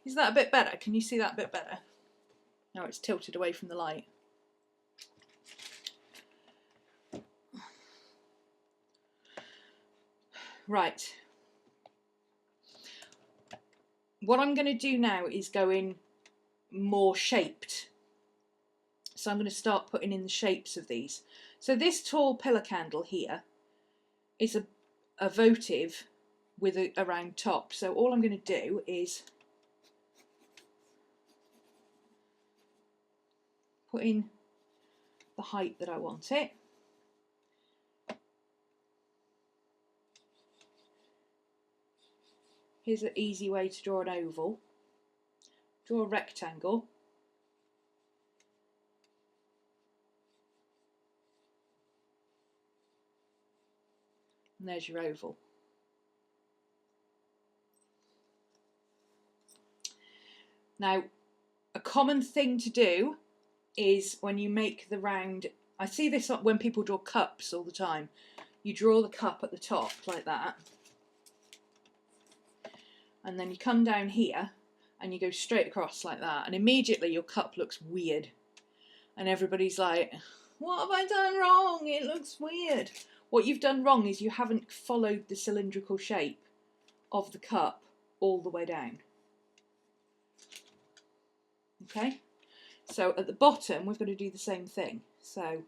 Is that a bit better? Can you see that a bit better? Now it's tilted away from the light. Right. What I'm going to do now is go in more shaped. So I'm going to start putting in the shapes of these. So this tall pillar candle here is a votive with a round top. So all I'm going to do is put in the height that I want it. Here's an easy way to draw an oval. Draw a rectangle. And there's your oval. Now, a common thing to do is when you make the round, I see this when people draw cups all the time. You draw the cup at the top like that. And then you come down here and you go straight across like that. And immediately your cup looks weird. And everybody's like, what have I done wrong? It looks weird. What you've done wrong is you haven't followed the cylindrical shape of the cup all the way down. Okay? So at the bottom, we've got to do the same thing. So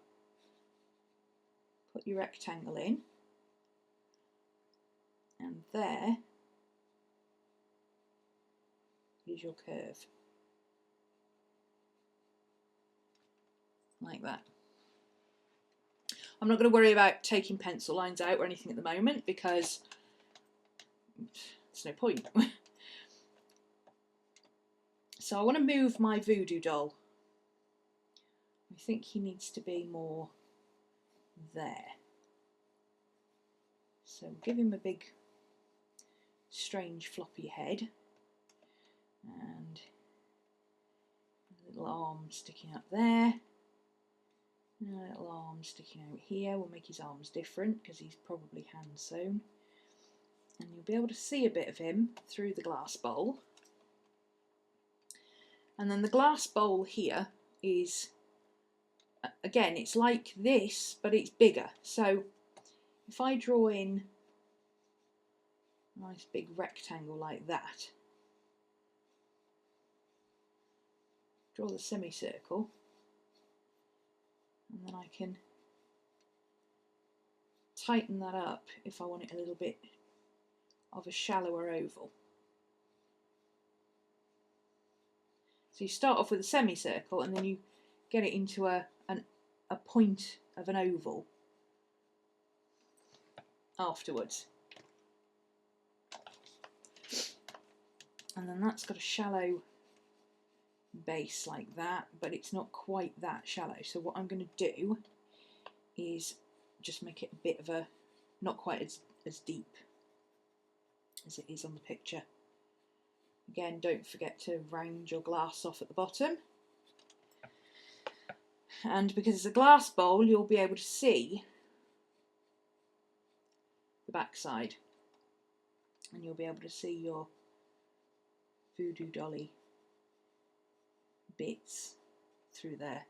put your rectangle in. And there is your curve. Like that. I'm not going to worry about taking pencil lines out or anything at the moment because there's no point. So I want to move my voodoo doll. I think he needs to be more there. So give him a big, strange floppy head. And a little arm sticking up there. And a little arm sticking out here. We'll make his arms different because he's probably hand sewn. And you'll be able to see a bit of him through the glass bowl. And then the glass bowl here is, again, it's like this, but it's bigger. So if I draw in a nice big rectangle like that, draw the semicircle, and then I can tighten that up if I want it a little bit of a shallower oval. So you start off with a semicircle and then you get it into a point of an oval afterwards. And then that's got a shallow base like that, but it's not quite that shallow. So what I'm going to do is just make it a bit of a, not quite as deep. as it is on the picture. Again, don't forget to round your glass off at the bottom. And because it's a glass bowl, you'll be able to see the backside. And you'll be able to see your voodoo dolly bits through there.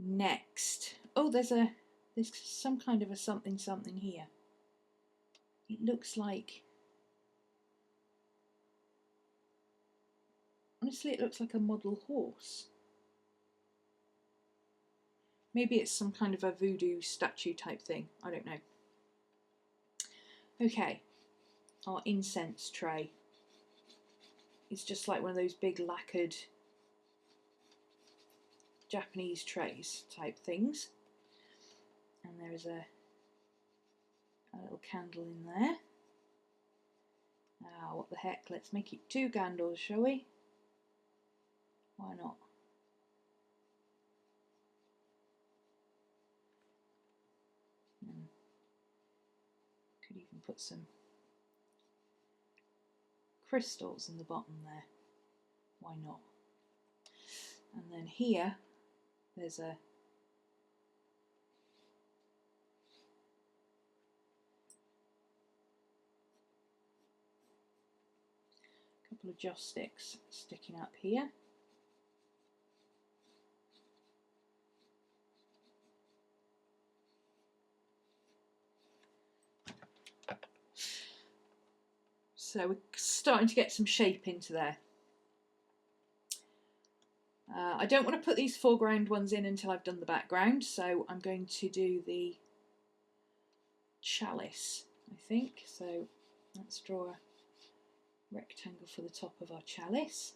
Next, oh, there's some kind of a something here. It looks like, honestly, it looks like a model horse. Maybe it's some kind of a voodoo statue type thing. I don't know. Okay, our incense tray. It's just like one of those big lacquered Japanese trays type things. And there is a little candle in there. Ah, what the heck, let's make it 2 candles, shall we? Why not? Could even put some crystals in the bottom there. Why not? And then here, there's a couple of joss sticks sticking up here. So we're starting to get some shape into there. I don't want to put these foreground ones in until I've done the background, so I'm going to do the chalice, I think. So let's draw a rectangle for the top of our chalice.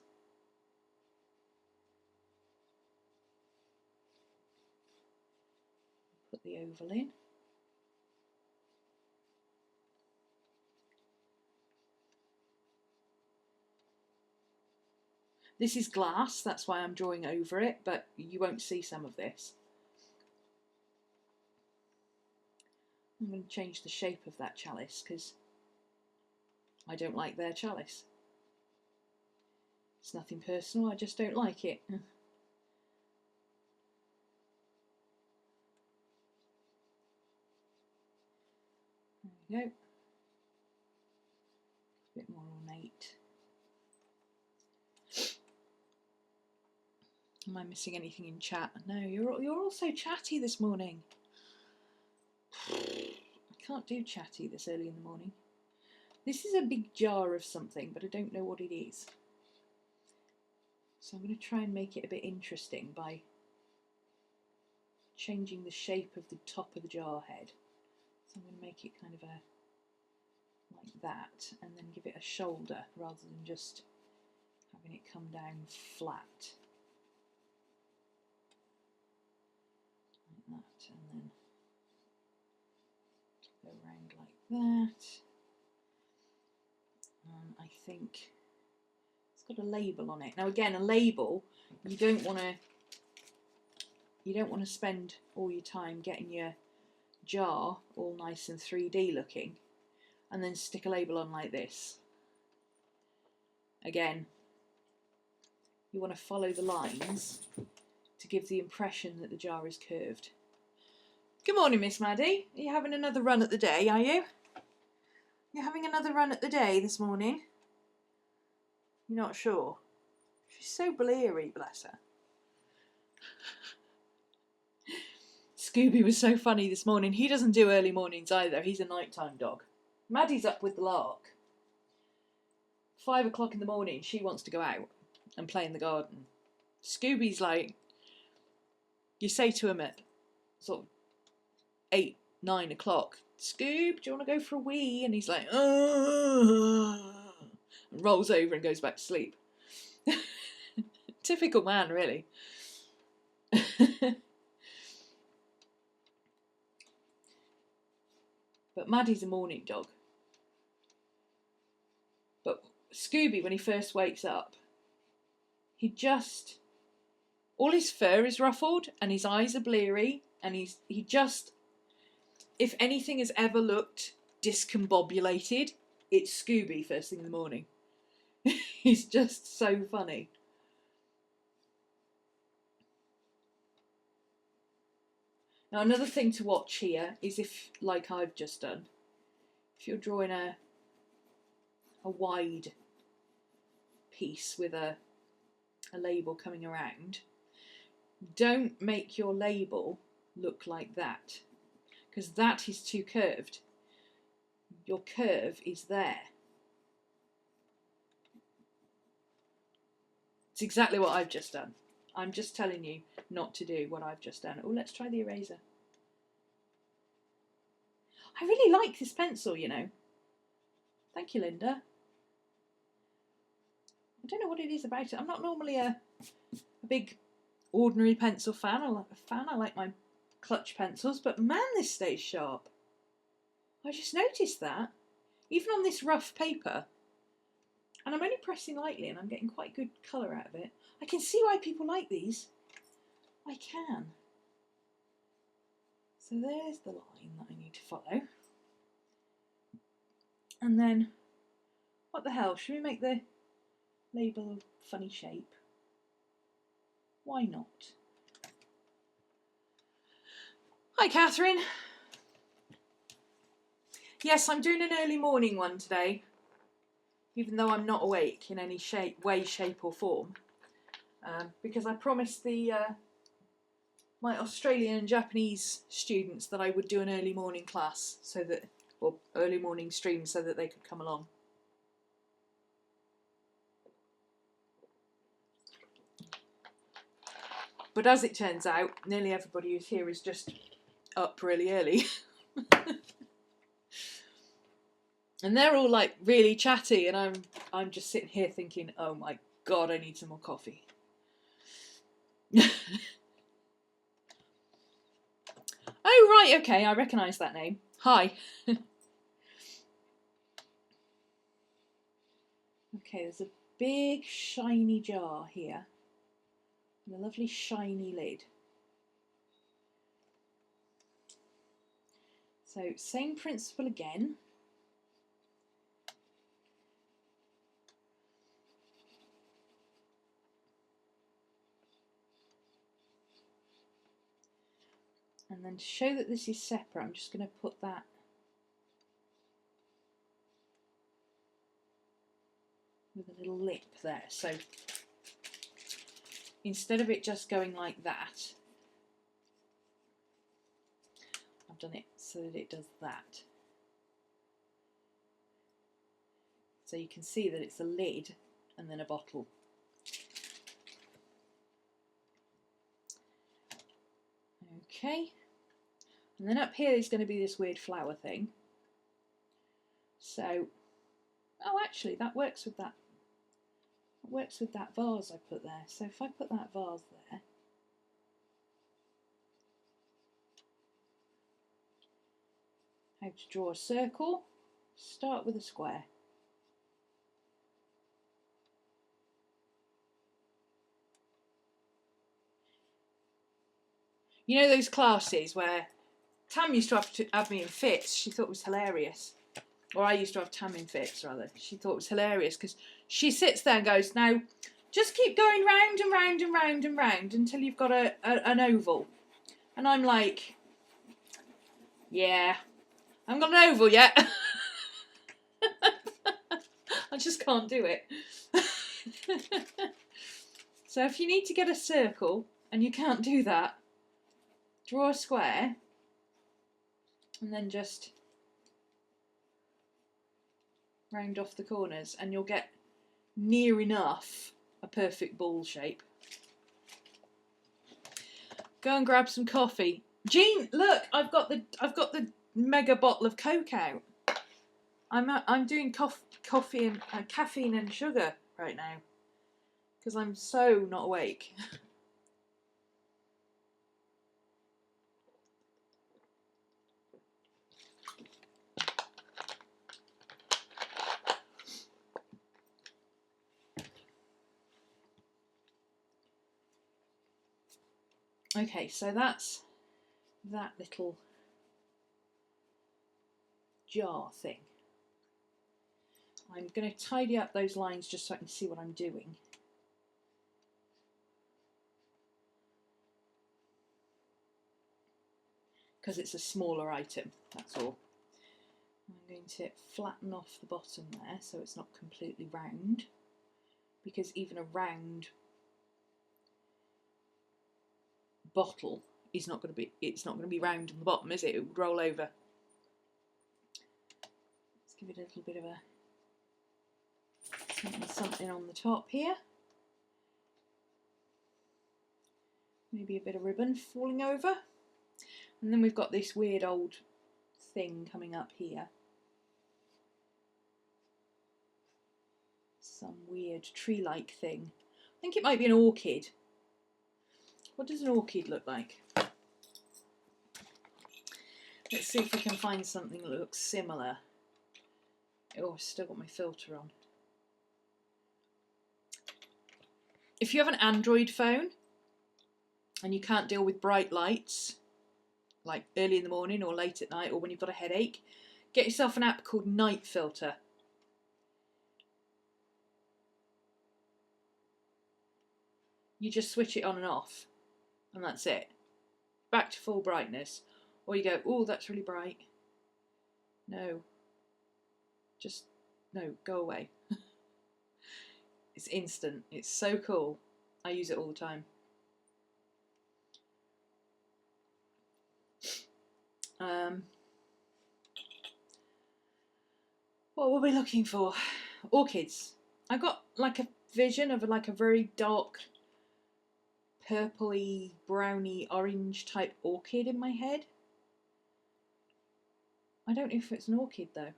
Put the oval in. This is glass, that's why I'm drawing over it, but you won't see some of this. I'm going to change the shape of that chalice because I don't like their chalice. It's nothing personal, I just don't like it. There we go. A bit more ornate. Am I missing anything in chat? No, you're all so chatty this morning. I can't do chatty this early in the morning. This is a big jar of something, but I don't know what it is. So I'm going to try and make it a bit interesting by changing the shape of the top of the jar head. So I'm going to make it kind of like that, and then give it a shoulder rather than just having it come down flat. Like that, and then go around like that. And I think it's got a label on it. Now again, a label, you don't want to spend all your time getting your jar all nice and 3D looking and then stick a label on like this. Again, you want to follow the lines to give the impression that the jar is curved. Good morning, Miss Maddie. Are you having another run at the day, are you? You're having another run at the day this morning? You're not sure? She's so bleary, bless her. Scooby was so funny this morning. He doesn't do early mornings either. He's a nighttime dog. Maddie's up with the lark. 5 o'clock in the morning, she wants to go out and play in the garden. Scooby's like, you say to him at sort of 8, 9 o'clock, Scoob, do you want to go for a wee? And he's like, and rolls over and goes back to sleep. Typical man, really. But Maddie's a morning dog. But Scooby, when he first wakes up, all his fur is ruffled and his eyes are bleary and he just, if anything has ever looked discombobulated, it's Scooby first thing in the morning. He's just so funny. Now another thing to watch here is if, like I've just done, if you're drawing a wide piece with a label coming around, don't make your label look like that, because that is too curved. Your curve is there. It's exactly what I've just done. I'm just telling you not to do what I've just done. Oh, let's try the eraser. I really like this pencil, you know. Thank you, Linda. I don't know what it is about it. I'm not normally a big ordinary pencil fan. I like my clutch pencils, but man, this stays sharp. I just noticed that, even on this rough paper. And I'm only pressing lightly and I'm getting quite good colour out of it. I can see why people like these. I can. So there's the line that I need to follow. And then, what the hell, should we make the label a funny shape? Why not? Hi, Catherine. Yes, I'm doing an early morning one today, even though I'm not awake in any way, shape or form, because I promised my Australian and Japanese students that I would do an early morning class, or early morning stream, so that they could come along. But as it turns out, nearly everybody who's here is just up really early. And they're all like really chatty, and I'm just sitting here thinking, oh my god, I need some more coffee. Oh right, okay, I recognise that name. Hi. Okay, there's a big shiny jar here, and a lovely shiny lid. So same principle again. And then to show that this is separate, I'm just going to put that with a little lip there. So instead of it just going like that, I've done it so that it does that. So you can see that it's a lid and then a bottle. Okay. And then up here is going to be this weird flower thing. So, oh actually that works with that. It works with that vase I put there. So if I put that vase there, how to draw a circle, start with a square. You know those classes where Tam used to have me in fits, she thought it was hilarious. Or I used to have Tam in fits, rather. She thought it was hilarious because she sits there and goes, now, just keep going round and round and round and round until you've got an oval. And I'm like, yeah, I haven't got an oval yet. I just can't do it. So if you need to get a circle and you can't do that, draw a square and then just round off the corners and you'll get near enough a perfect ball shape. Go and grab some coffee. Jean, look, I've got the mega bottle of Coke out. I'm doing coffee and caffeine and sugar right now because I'm so not awake. Okay, so that's that little jar thing. I'm going to tidy up those lines just so I can see what I'm doing. Because it's a smaller item, that's all. I'm going to flatten off the bottom there so it's not completely round, because even a round bottle is not going to be, it's not going to be round on the bottom, is it? It would roll over. Let's give it a little bit of a something on the top here. Maybe a bit of ribbon falling over. And then we've got this weird old thing coming up here. Some weird tree-like thing. I think it might be an orchid. What does an orchid look like? Let's see if we can find something that looks similar. Oh, I've still got my filter on. If you have an Android phone and you can't deal with bright lights, like early in the morning or late at night or when you've got a headache, get yourself an app called Night Filter. You just switch it on and off and that's it. Back to full brightness. Or you go, oh, that's really bright. No. Just, no, go away. It's instant. It's so cool. I use it all the time. What were we looking for? Orchids. I got like a vision of like a very dark purpley, browny, orange type orchid in my head. I don't know if it's an orchid though.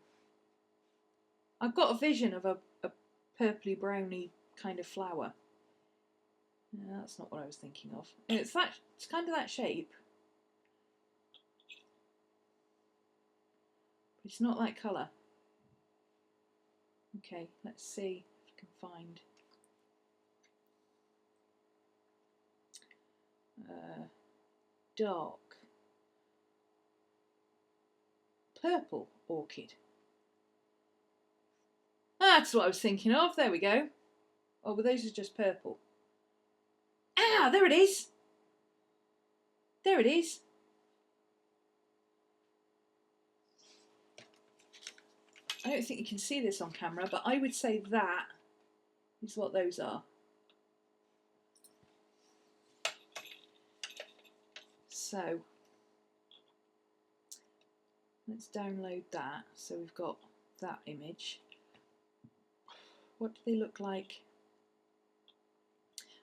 I've got a vision of a purpley, browny kind of flower. No, that's not what I was thinking of. It's kind of that shape. But it's not that colour. Okay, let's see if I can find dark purple orchid. That's what I was thinking of. There we go. Oh, but those are just purple. Ah, there it is. There it is. I don't think you can see this on camera, but I would say that is what those are. So let's download that. So we've got that image. What do they look like?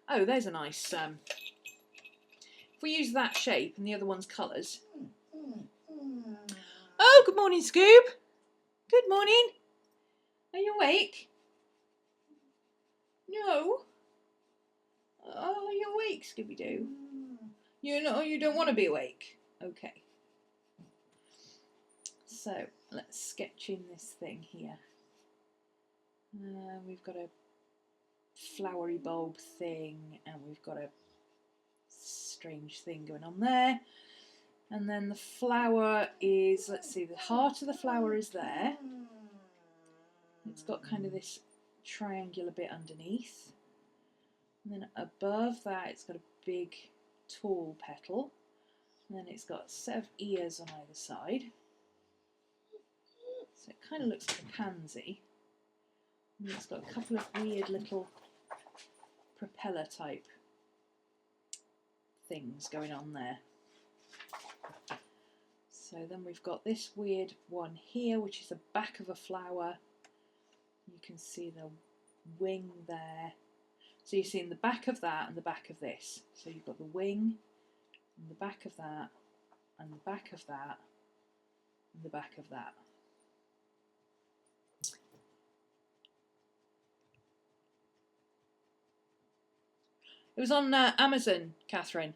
Oh, there's a nice, if we use that shape and the other one's colours. Oh, good morning, Scoob. Good morning. Are you awake? No. Oh, are you awake, Scooby-Doo? You know, you don't want to be awake. Okay. So, let's sketch in this thing here. We've got a flowery bulb thing, and we've got a strange thing going on there. And then the flower is, let's see, the heart of the flower is there. It's got kind of this triangular bit underneath. And then above that it's got a big tall petal. And then it's got a set of ears on either side. So it kind of looks like a pansy. And it's got a couple of weird little propeller type things going on there. So then we've got this weird one here, which is the back of a flower. You can see the wing there. So you're seeing the back of that and the back of this. So you've got the wing and the back of that and the back of that and the back of that. It was on Amazon, Catherine.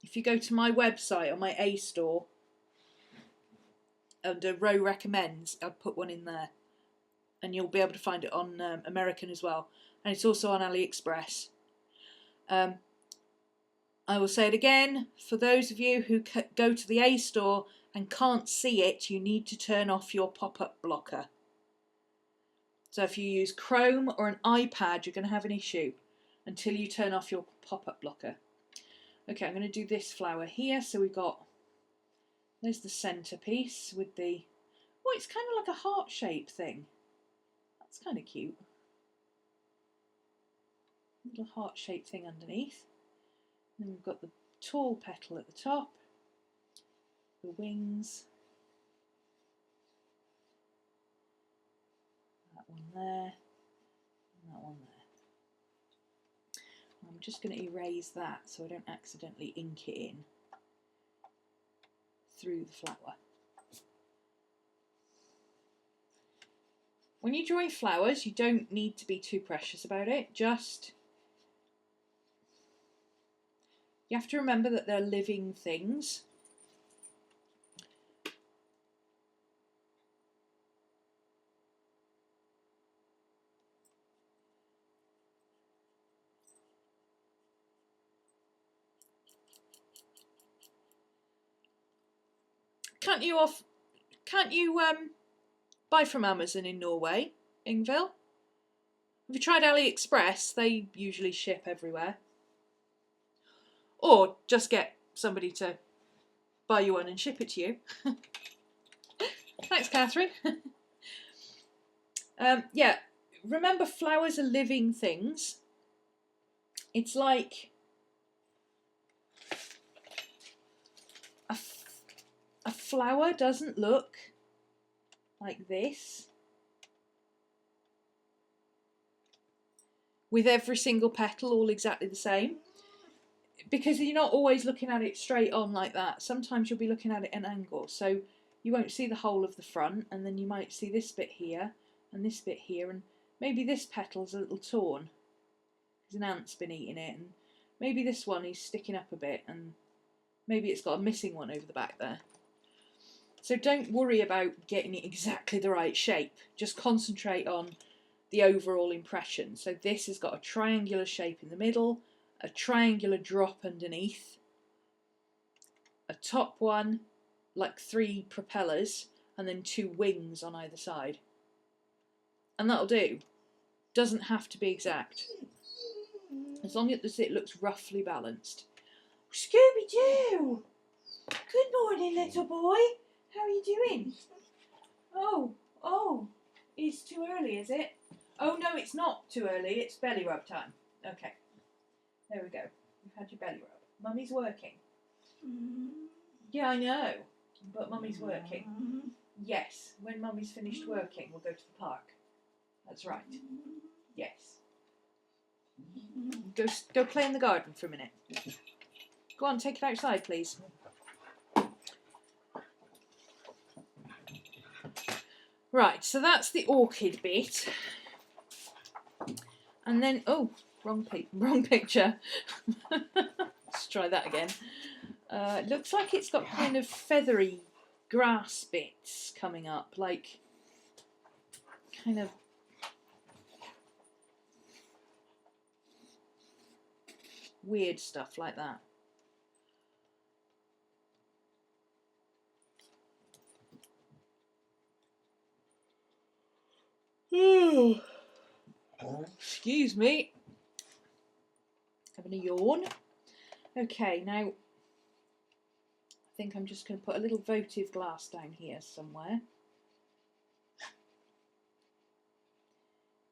If you go to my website on my A store, under Row Recommends, I'll put one in there. And you'll be able to find it on American as well. And it's also on AliExpress. I will say it again, for those of you who go to the A store and can't see it, you need to turn off your pop-up blocker. So if you use Chrome or an iPad, you're going to have an issue until you turn off your pop-up blocker. Okay, I'm going to do this flower here. So we've got, there's the centerpiece with the, oh, it's kind of like a heart-shaped thing. That's kind of cute. Little heart-shaped thing underneath. Then we've got the tall petal at the top, the wings, that one there, and that one there. I'm just going to erase that so I don't accidentally ink it in through the flower. When you're drawing flowers, you don't need to be too precious about it, just you have to remember that they're living things. Can't you buy from Amazon in Norway, Ingvill? Have you tried AliExpress? They usually ship everywhere. Or just get somebody to buy you one and ship it to you. Thanks, Catherine. Yeah, remember flowers are living things. It's like a flower doesn't look like this with every single petal all exactly the same, because you're not always looking at it straight on like that. Sometimes you'll be looking at it at an angle, so you won't see the whole of the front, and then you might see this bit here and this bit here, and maybe this petal's a little torn because an ant's been eating it, and maybe this one is sticking up a bit, and maybe it's got a missing one over the back there. So don't worry about getting it exactly the right shape, just concentrate on the overall impression. So this has got a triangular shape in the middle, a triangular drop underneath, a top one like 3 propellers, and then 2 wings on either side. And that'll do. Doesn't have to be exact. As long as it looks roughly balanced. Scooby-Doo! Good morning, little boy. How are you doing? Oh, it's too early, is it? Oh no, it's not too early, it's belly rub time. Okay, there we go. You've had your belly rub. Mummy's working. Yeah, I know, but Mummy's working. Yes, when Mummy's finished working, we'll go to the park. That's right. Yes. Go play in the garden for a minute. Go on, take it outside, please. Right, so that's the orchid bit. And then, oh, wrong picture. Let's try that again. It looks like it's got kind of feathery grass bits coming up, like kind of weird stuff like that. Oh, excuse me. Having a yawn. Okay, now I think I'm just going to put a little votive glass down here somewhere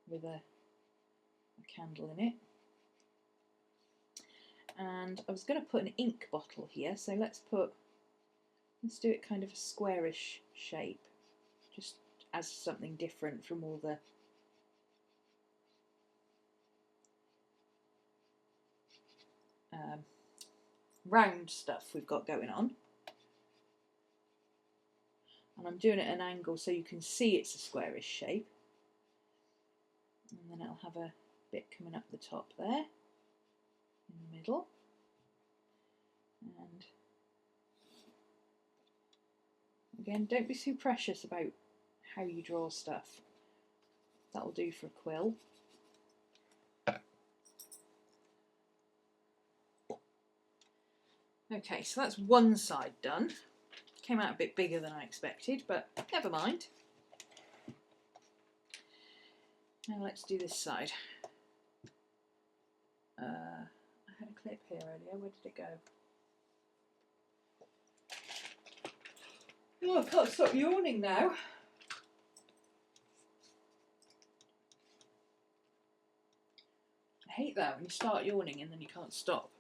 with a candle in it. And I was going to put an ink bottle here, so let's do it kind of a squarish shape, just as something different from all the round stuff we've got going on. And I'm doing it at an angle so you can see it's a squarish shape. And then it'll have a bit coming up the top there, in the middle. And again, don't be too precious about how you draw stuff. That'll do for a quill. Okay, so that's one side done. Came out a bit bigger than I expected, but never mind. Now let's do this side. I had a clip here earlier. Where did it go? Oh, I can't stop yawning now. I hate that when you start yawning and then you can't stop.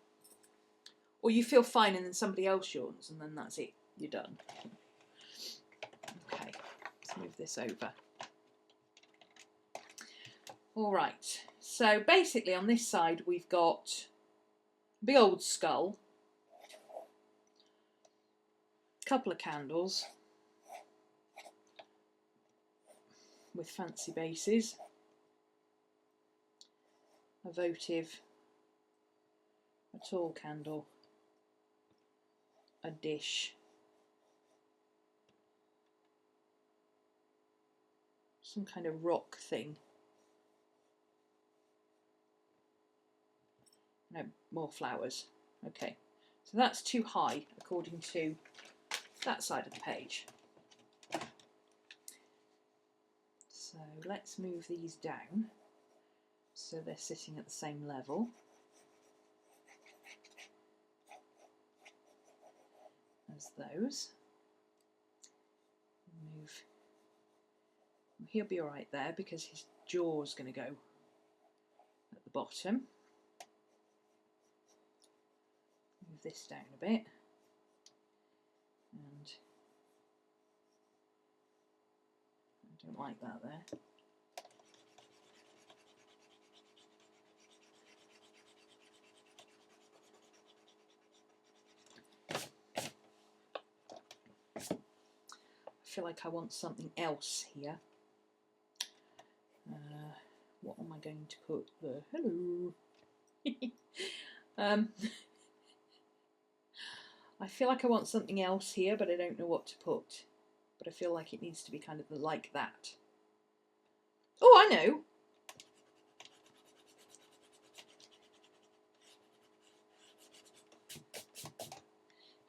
Or you feel fine and then somebody else yawns and then that's it. You're done. Okay, let's move this over. Alright, so basically on this side we've got a big old skull, a couple of candles with fancy bases, a votive, a tall candle, a dish, some kind of rock thing. No, more flowers. Okay, so that's too high according to that side of the page. So let's move these down so they're sitting at the same level. As those. Move. He'll be alright there because his jaw's going to go at the bottom. Move this down a bit. And I don't like that there. I feel like I want something else here. What am I going to put there? Hello. I feel like I want something else here, but I don't know what to put. But I feel like it needs to be kind of like that. Oh, I know.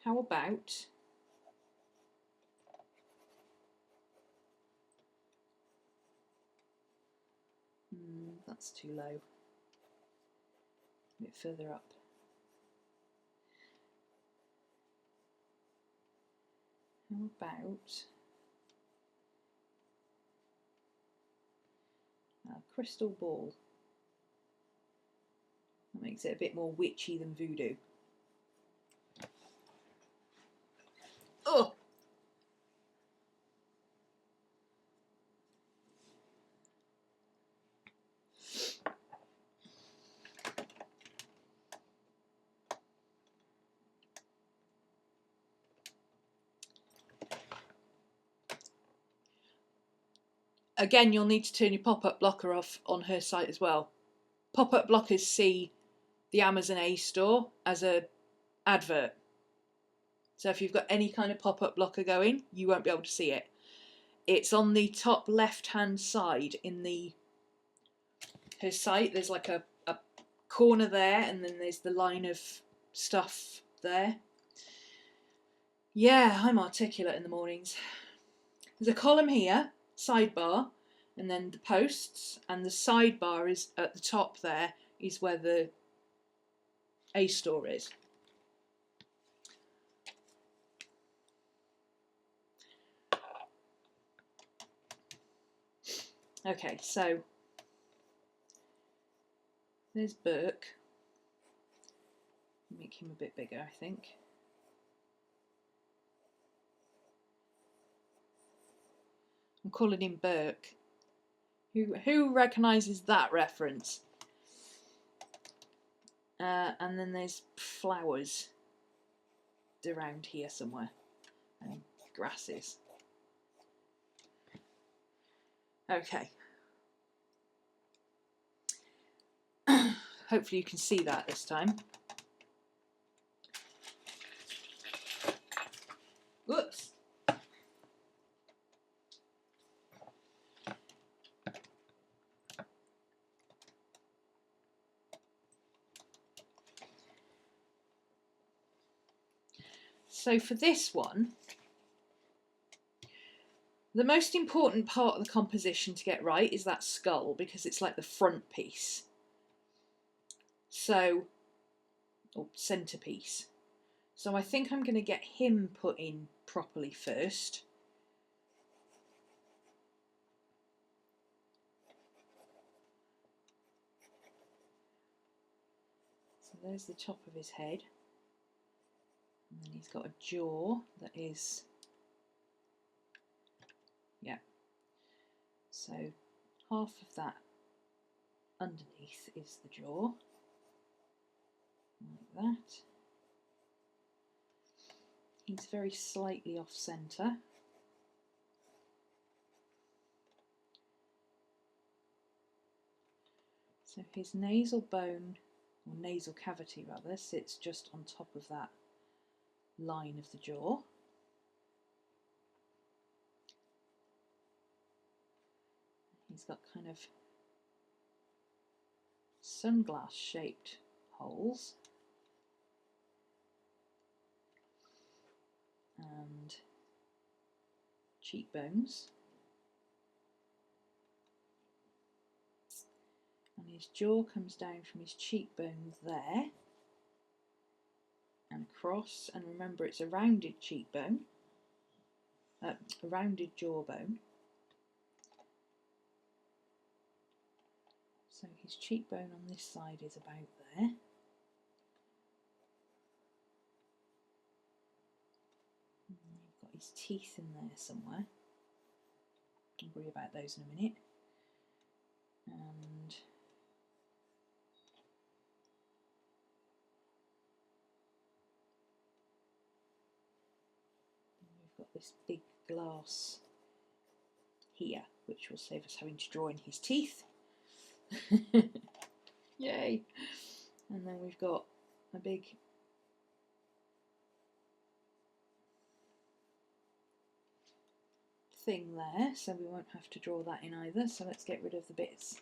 How about that's too low. A bit further up. How about a crystal ball? That makes it a bit more witchy than voodoo. Oh! Again, you'll need to turn your pop-up blocker off on her site as well. Pop-up blockers see the Amazon A store as an advert. So if you've got any kind of pop-up blocker going, you won't be able to see it. It's on the top left-hand side in her site. There's like a corner there, and then there's the line of stuff there. Yeah, I'm articulate in the mornings. There's a column here, sidebar, and then the posts, and the sidebar is at the top there, is where the A store is. Okay, so there's Burke. Make him a bit bigger, I think. I'm calling him Burke. Who recognises that reference? And then there's flowers around here somewhere, and grasses. Okay. Hopefully you can see that this time. Whoops. So for this one, the most important part of the composition to get right is that skull, because it's like the front piece. So, or centerpiece. So I think I'm going to get him put in properly first. So there's the top of his head. And then he's got a jaw that is, yeah. So half of that underneath is the jaw, like that. He's very slightly off centre. So his nasal bone, or nasal cavity rather, sits just on top of that line of the jaw. He's got kind of sunglass shaped holes and cheekbones, and his jaw comes down from his cheekbone there and across, and remember it's a rounded cheekbone, a rounded jawbone. So his cheekbone on this side is about there. You've got his teeth in there somewhere. I'll worry about those in a minute. And we've got this big glass here, which will save us having to draw in his teeth. Yay! And then we've got a big thing there, so we won't have to draw that in either. So let's get rid of the bits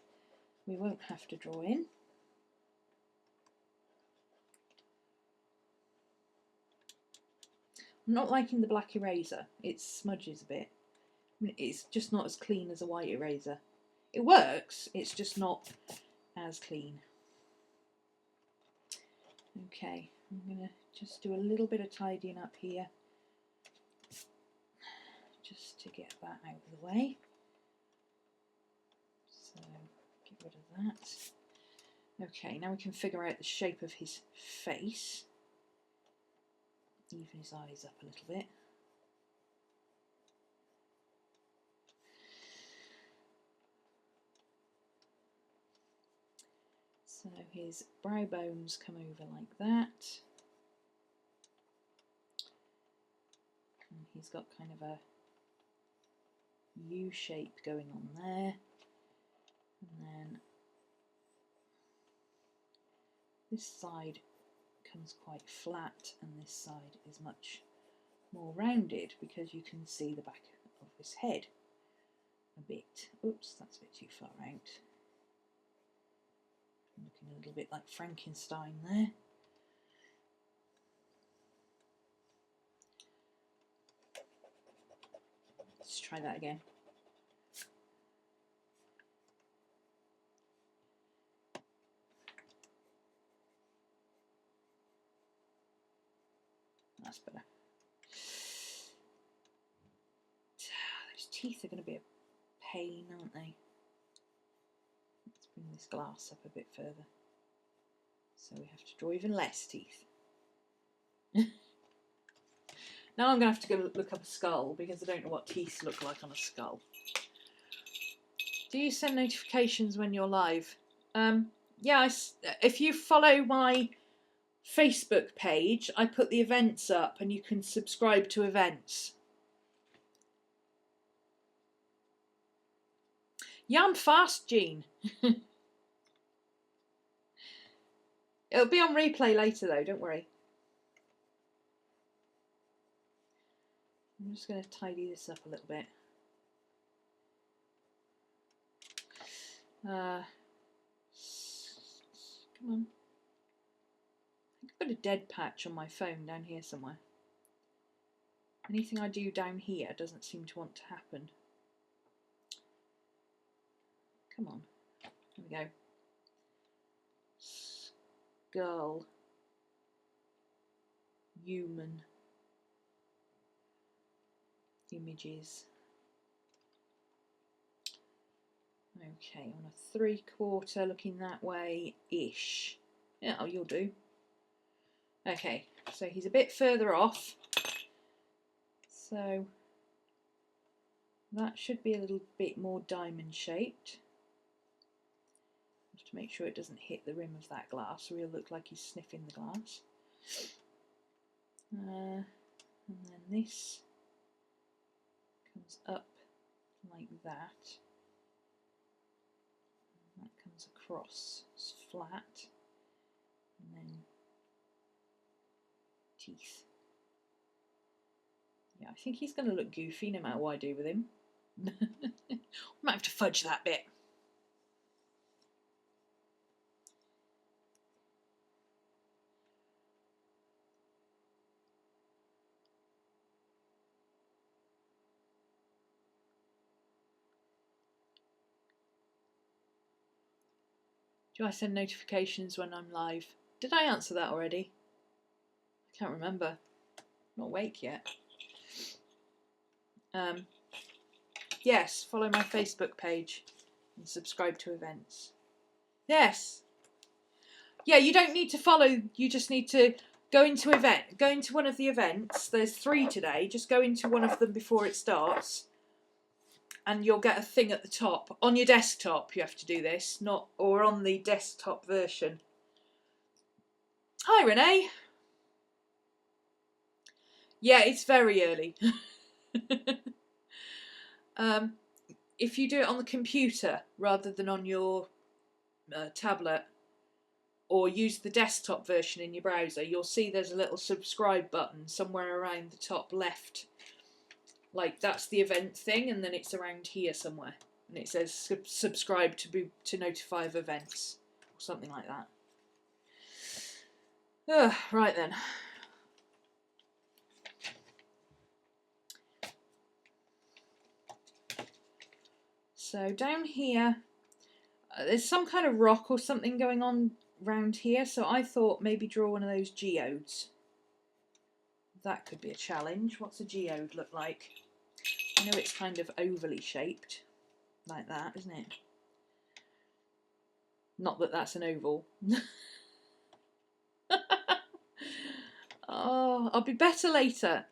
we won't have to draw in. I'm not liking the black eraser, it smudges a bit. I mean, it's just not as clean as a white eraser. It works, it's just not as clean. Okay, I'm going to just do a little bit of tidying up here, just to get that out of the way. So, get rid of that. Okay, now we can figure out the shape of his face. Even his eyes up a little bit. So his brow bones come over like that. And he's got kind of a U shape going on there. And then this side comes quite flat and this side is much more rounded because you can see the back of his head a bit. Oops, that's a bit too far out. Looking a little bit like Frankenstein there. Let's try that again. That's better. Those teeth are going to be a pain, aren't they? Let's bring this glass up a bit further. So we have to draw even less teeth. Now I'm going to have to go look up a skull because I don't know what teeth look like on a skull. Do you send notifications when you're live? Yeah, if you follow my Facebook page, I put the events up and you can subscribe to events. Yeah, I'm fast, Jean. It'll be on replay later though, don't worry. I'm just going to tidy this up a little bit. Come on. I've got a dead patch on my phone down here somewhere. Anything I do down here doesn't seem to want to happen. Come on. There we go. Skull. Human. Images. Okay, on a 3/4 looking that way-ish. Yeah, oh, you'll do. Okay, so he's a bit further off. So that should be a little bit more diamond shaped. Just to make sure it doesn't hit the rim of that glass, or he'll look like he's sniffing the glass. And then this comes up like that. And that comes across, it's flat. And then teeth. Yeah, I think he's going to look goofy no matter what I do with him. Might have to fudge that bit. Do I send notifications when I'm live? Did I answer that already? I can't remember. Not awake yet. Yes, follow my Facebook page and subscribe to events. Yes. Yeah, you don't need to follow, you just need to go into one of the events. There's 3 today. Just go into one of them before it starts. And you'll get a thing at the top. On your desktop you have to do this, or on the desktop version. Hi Renee. Yeah, it's very early. If you do it on the computer rather than on your tablet, or use the desktop version in your browser, you'll see there's a little subscribe button somewhere around the top left. Like that's the event thing, and then it's around here somewhere, and it says subscribe to notify of events, or something like that. Right then. So down here, there's some kind of rock or something going on round here, so I thought maybe draw one of those geodes. That could be a challenge. What's a geode look like? I know it's kind of ovally shaped, like that, isn't it? Not that that's an oval. Oh, I'll be better later.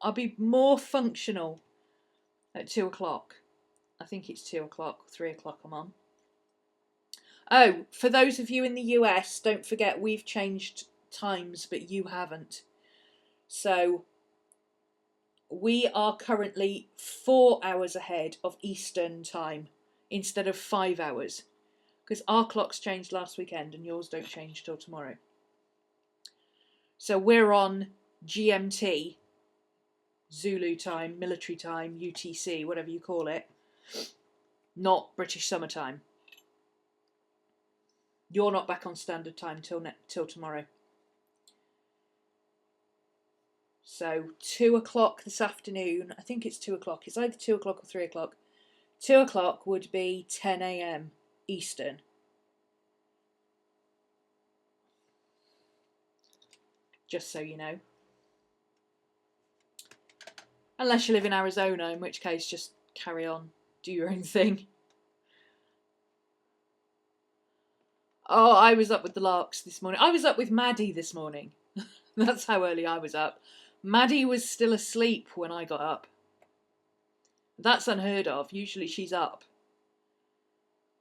I'll be more functional at 2 o'clock. I think it's 2 o'clock, 3 o'clock I'm on. Oh, for those of you in the US, don't forget we've changed times, but you haven't. So we are currently 4 hours ahead of Eastern time instead of 5 hours, because our clocks changed last weekend and yours don't change till tomorrow. So we're on GMT, Zulu time, military time, UTC, whatever you call it, not British summertime. You're not back on standard time till tomorrow. So 2 o'clock this afternoon, I think it's 2 o'clock, it's either 2 o'clock or 3 o'clock. 2 o'clock would be 10 AM Eastern. Just so you know. Unless you live in Arizona, in which case just carry on, do your own thing. Oh, I was up with the larks this morning. I was up with Maddie this morning. That's how early I was up. Maddie was still asleep when I got up. That's unheard of. Usually she's up.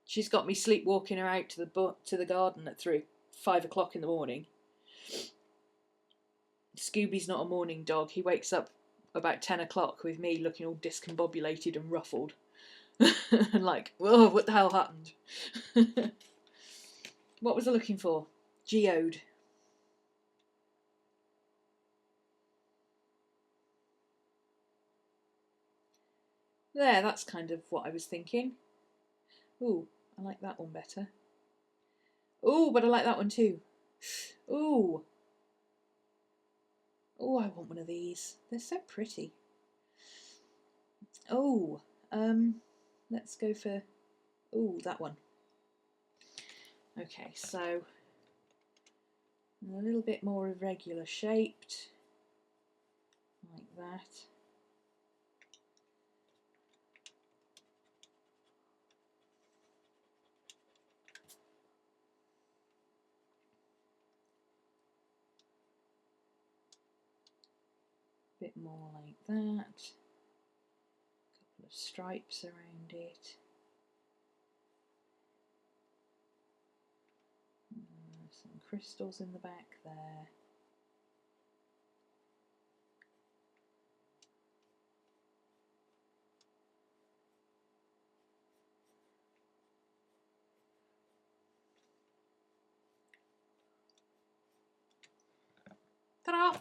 She's got me sleepwalking her out to the garden at 5 o'clock in the morning. Scooby's not a morning dog. He wakes up about 10 o'clock with me looking all discombobulated and ruffled. And like, whoa, what the hell happened? What was I looking for? Geode. There, that's kind of what I was thinking. Ooh, I like that one better. Ooh, but I like that one too. Ooh. Oh, I want one of these. They're so pretty. Oh, let's go for, oh, that one. Okay, so a little bit more irregular shaped, like that. Bit more like that. Couple of stripes around it. Some crystals in the back there. Ta-da!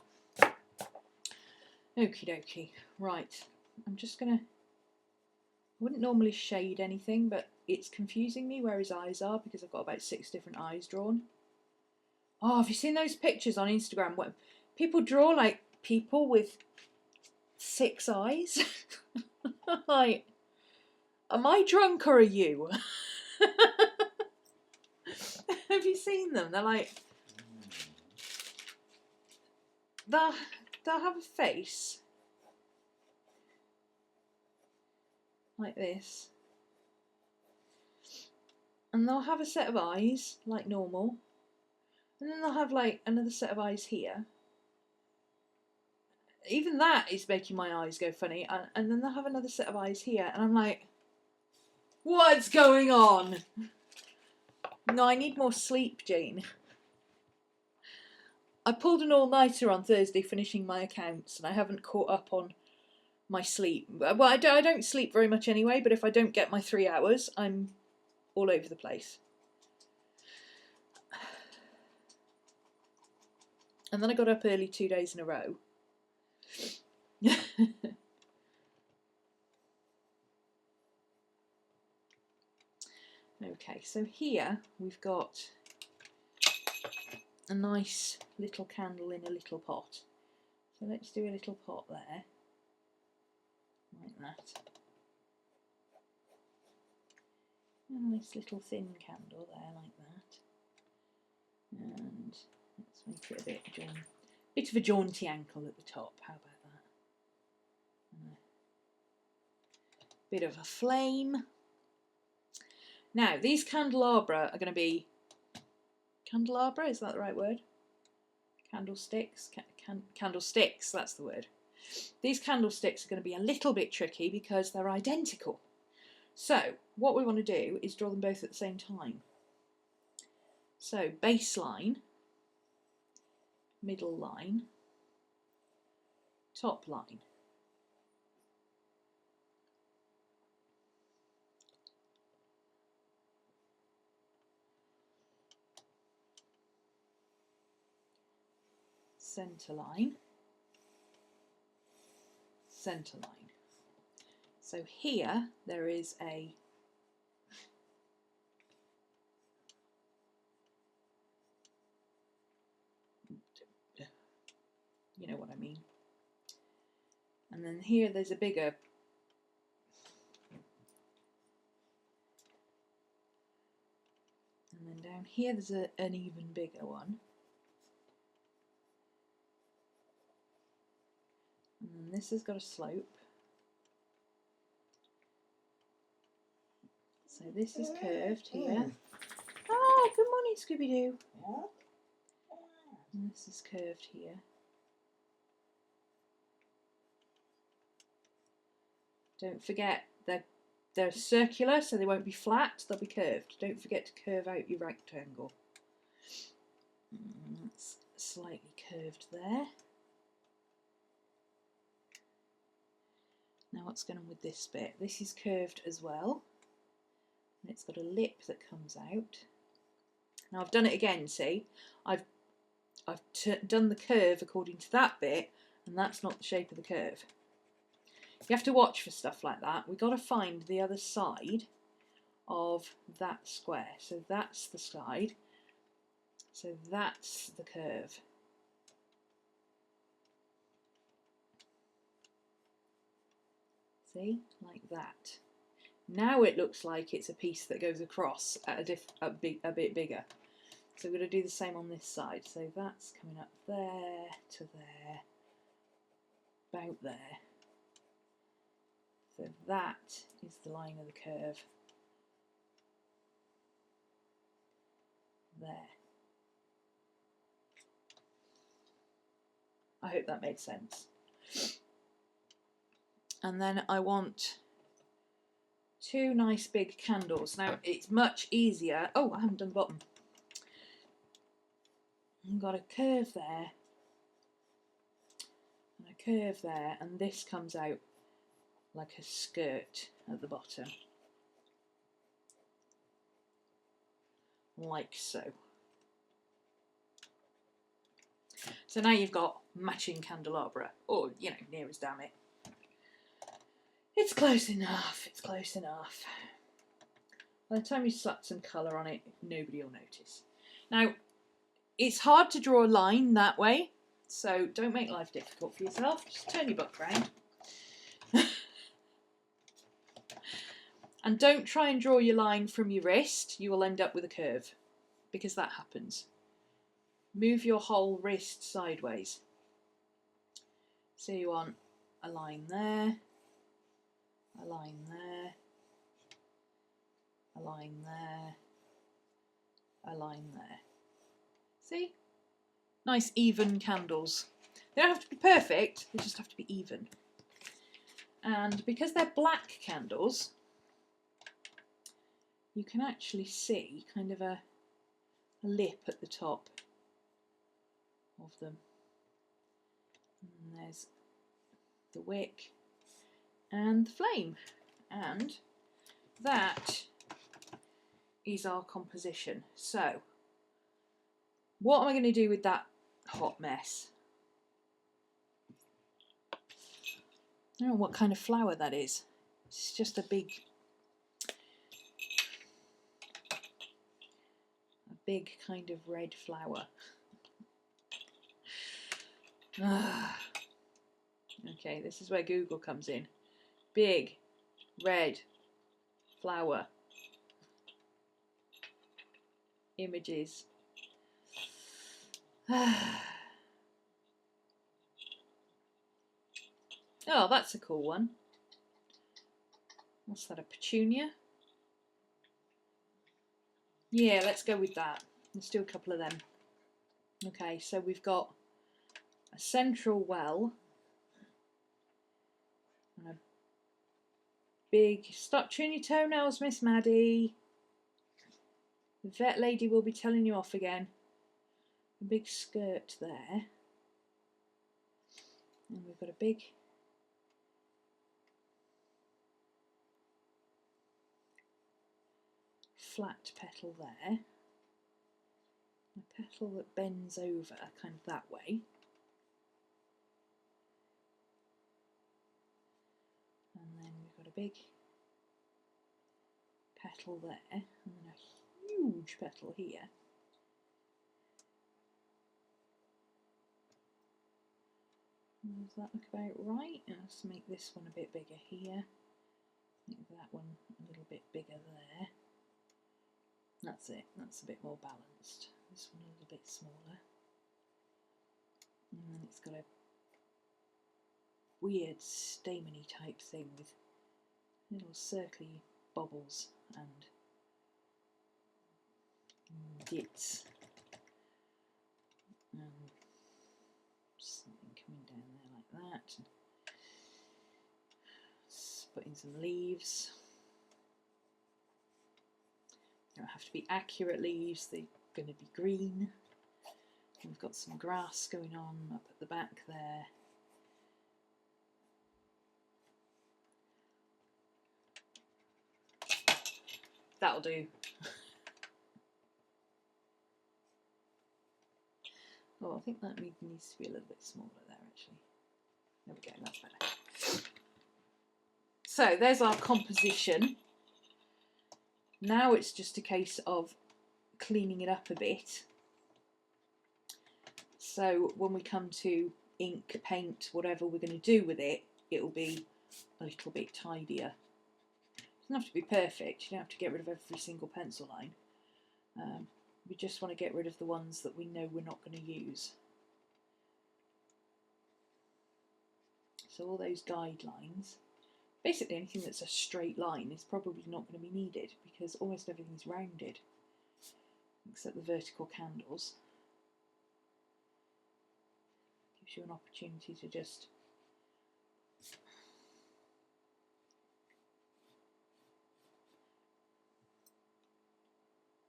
Okie dokie. Right, I'm just gonna, I wouldn't normally shade anything, but it's confusing me where his eyes are because I've got about 6 different eyes drawn. Oh, have you seen those pictures on Instagram where people draw like people with 6 eyes? Like, am I drunk or are you? Have you seen them? They're like, they'll have a face like this, and they'll have a set of eyes like normal, and then they'll have like another set of eyes here. Even that is making my eyes go funny, and then they'll have another set of eyes here, and I'm like, what's going on? No, I need more sleep, Jane. I pulled an all-nighter on Thursday finishing my accounts, and I haven't caught up on my sleep. Well, I don't sleep very much anyway, but if I don't get my 3 hours, I'm all over the place. And then I got up early 2 days in a row. Okay, so here we've got a nice little candle in a little pot. So let's do a little pot there, like that. A nice little thin candle there, like that. And let's make it a bit of a jaunty ankle at the top. How about that? And a bit of a flame. Now, these candelabra are going to be, candelabra, is that the right word? Candlesticks? Candlesticks, that's the word. These candlesticks are going to be a little bit tricky because they're identical. So, what we want to do is draw them both at the same time. So, baseline, middle line, top line. Centre line, centre line. So here there is a you know what I mean. And then here there's a bigger, and then down here there's an even bigger one. And then this has got a slope. So this is curved here. Oh, good morning, Scooby-Doo. And this is curved here. Don't forget, they're circular, so they won't be flat, they'll be curved. Don't forget to curve out your rectangle. That's slightly curved there. Now what's going on with this bit? This is curved as well. And it's got a lip that comes out. Now I've done it again, see? I've done the curve according to that bit, and that's not the shape of the curve. You have to watch for stuff like that. We've got to find the other side of that square. So that's the side. So that's the curve. See, like that. Now it looks like it's a piece that goes across at a bit bigger. So we're going to do the same on this side. So that's coming up there to there, about there. So that is the line of the curve. There. I hope that made sense. And then I want 2 nice big candles. Now it's much easier. Oh, I haven't done the bottom. I've got a curve there and a curve there, and this comes out like a skirt at the bottom, like so. So now you've got matching candelabra, or, you know, near as damn it. It's close enough, it's close enough. By the time you slap some colour on it, nobody will notice. Now, it's hard to draw a line that way, so don't make life difficult for yourself. Just turn your book round. And don't try and draw your line from your wrist. You will end up with a curve, because that happens. Move your whole wrist sideways. So you want a line there, a line there, a line there, a line there. See? Nice even candles. They don't have to be perfect, they just have to be even. And because they're black candles, you can actually see kind of a lip at the top of them. And there's the wick and the flame. And that is our composition. So, what am I going to do with that hot mess? I don't know what kind of flower that is. It's just a big kind of red flower. Okay, this is where Google comes in. Big red flower. Images. Oh, that's a cool one. What's that, a petunia? Yeah, let's go with that. Let's do a couple of them. Okay, so we've got a central well and a big... Stop chewing your toenails, Miss Maddie. The vet lady will be telling you off again. A big skirt there. And we've got a big flat petal there. A petal that bends over kind of that way. And then we've got a big petal there, and then a huge petal here. Does that look about right? Let's make this one a bit bigger here. Make that one a little bit bigger there. That's it, that's a bit more balanced. This one a little bit smaller. And then it's got a weird stameny type thing with little circly bobbles and dits. And something coming down there like that. Just put in some leaves. They don't have to be accurate leaves, they're going to be green. We've got some grass going on up at the back there. That'll do. Oh, I think that needs to be a little bit smaller there actually. There we go, that's better. So there's our composition. Now it's just a case of cleaning it up a bit. So when we come to ink, paint, whatever we're going to do with it, it'll be a little bit tidier. It doesn't have to be perfect, you don't have to get rid of every single pencil line. We just want to get rid of the ones that we know we're not going to use. So all those guidelines, basically anything that's a straight line is probably not going to be needed because almost everything's rounded, except the vertical candles. Gives you an opportunity to just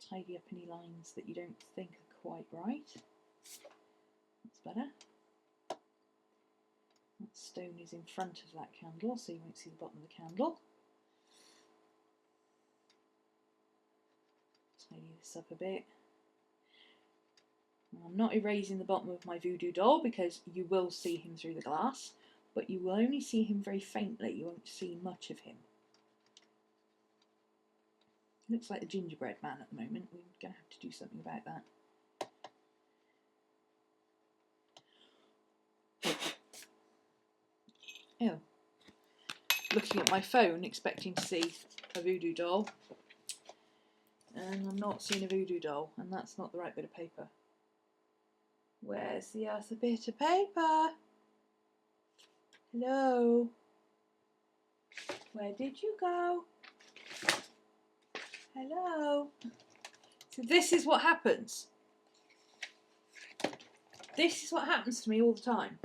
tidy up any lines that you don't think are quite right. That's better. That stone is in front of that candle, so you won't see the bottom of the candle. Tidy this up a bit. I'm not erasing the bottom of my voodoo doll because you will see him through the glass, but you will only see him very faintly. You won't see much of him. He looks like a gingerbread man at the moment. We're going to have to do something about that. Oh, looking at my phone expecting to see a voodoo doll, and I'm not seeing a voodoo doll, and that's not the right bit of paper. Where's the other bit of paper? Hello? Where did you go? Hello? So this is what happens. This is what happens to me all the time.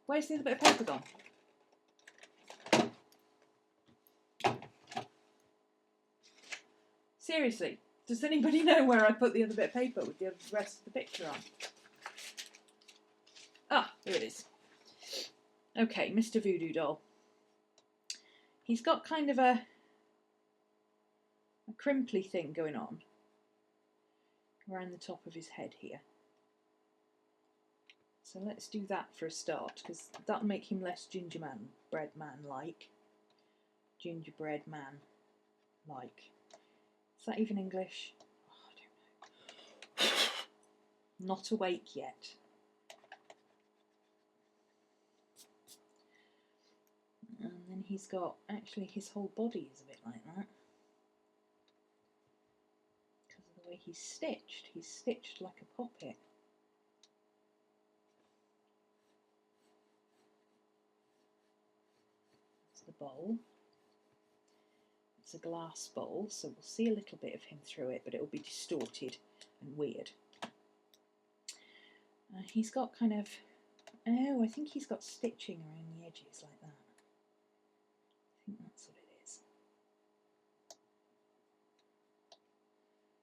Where's the other bit of paper gone? Seriously, does anybody know where I put the other bit of paper with the rest of the picture on? Ah, here it is. Okay, Mr. Voodoo Doll. He's got kind of a crimply thing going on around the top of his head here. So let's do that for a start, because that'll make him less gingerbread man-like. Gingerbread man-like. Is that even English? Oh, I don't know. Not awake yet. And then he's got, actually his whole body is a bit like that. Because of the way he's stitched. He's stitched like a poppet. That's the bowl. It's a glass bowl, so we'll see a little bit of him through it, but it will be distorted and weird. He's got kind of, oh, I think he's got stitching around the edges like that. I think that's what it is.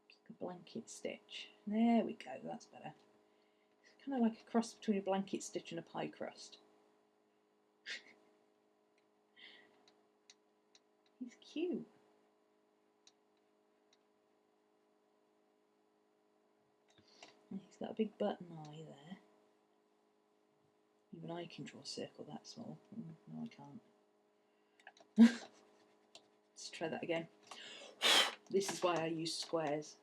Like a blanket stitch. There we go, that's better. It's kind of like a cross between a blanket stitch and a pie crust. He's cute. And he's got a big button eye there. Even I can draw a circle that small. No, I can't. Let's try that again. This is why I use squares.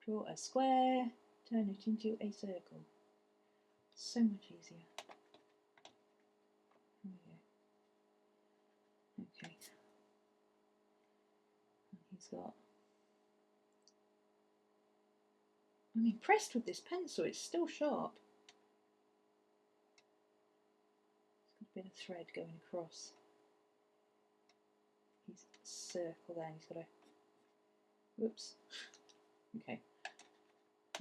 Draw a square, turn it into a circle. So much easier. There we go. Okay. And he's got... I'm impressed with this pencil, it's still sharp. It's got a bit of thread going across his circle there, and he's got a... Whoops. Okay.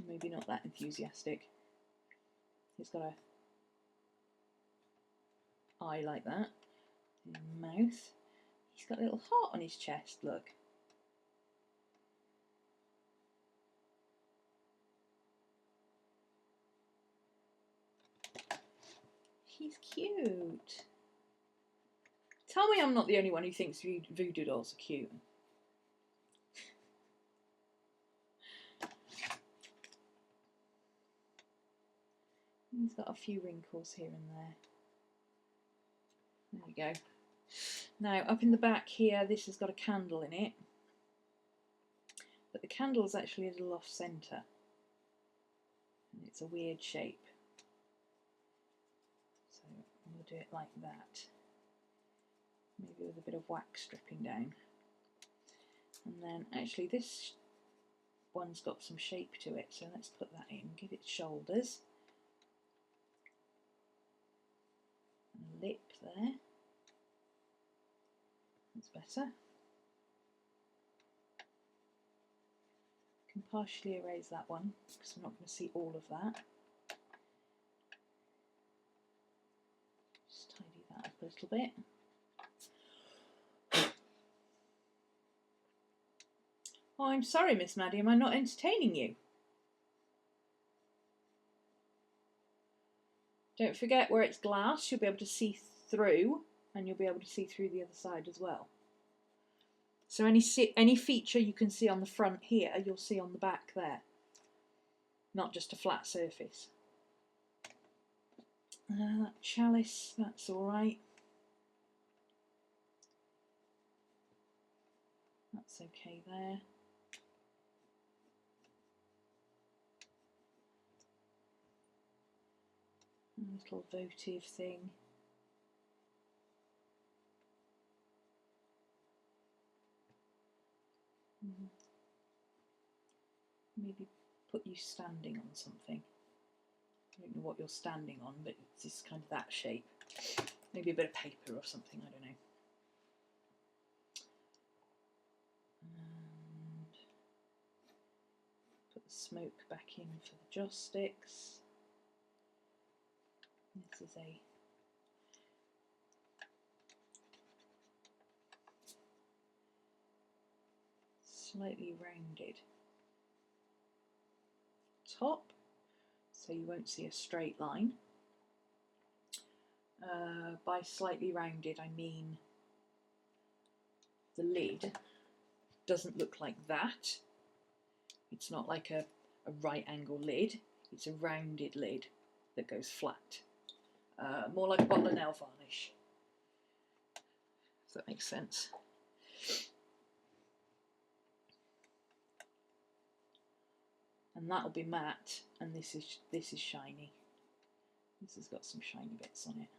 Maybe not that enthusiastic. He's got a eye like that. His mouth. He's got a little heart on his chest, look. He's cute. Tell me I'm not the only one who thinks voodoo dolls are cute. He's got a few wrinkles here and there. There we go. Now up in the back here, this has got a candle in it. But the candle is actually a little off centre. And it's a weird shape. do it like that. Maybe with a bit of wax dripping down. And then actually this one's got some shape to it, so let's put that in. Give it shoulders. And a lip there. That's better. Can partially erase that one because I'm not going to see all of that. Just tidy that up a little bit. Oh, I'm sorry, Miss Maddie, am I not entertaining you? Don't forget where it's glass, you'll be able to see through, and you'll be able to see through the other side as well. So any feature you can see on the front here, you'll see on the back there. Not just a flat surface. That chalice, that's all right. That's okay there. A little votive thing. Maybe put you standing on something. I don't know what you're standing on, but it's just kind of that shape. Maybe a bit of paper or something, I don't know. And put the smoke back in for the joss sticks. This is a slightly rounded top, so you won't see a straight line. By slightly rounded, I mean the lid doesn't look like that. It's not like a right angle lid, it's a rounded lid that goes flat. More like a bottle of nail varnish, if that makes sense. And that'll be matte, and this is shiny. This has got some shiny bits on it.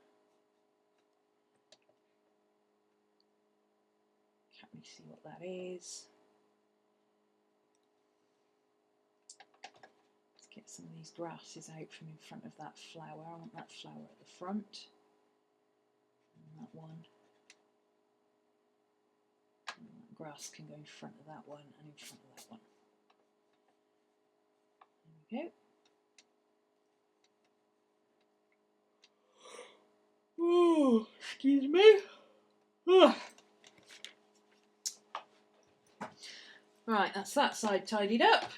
Can't really see what that is. Let's get some of these grasses out from in front of that flower. I want that flower at the front. And that one. And that grass can go in front of that one and in front of that one. There we go. Oh, excuse me. Ugh. Right, that's that side tidied up.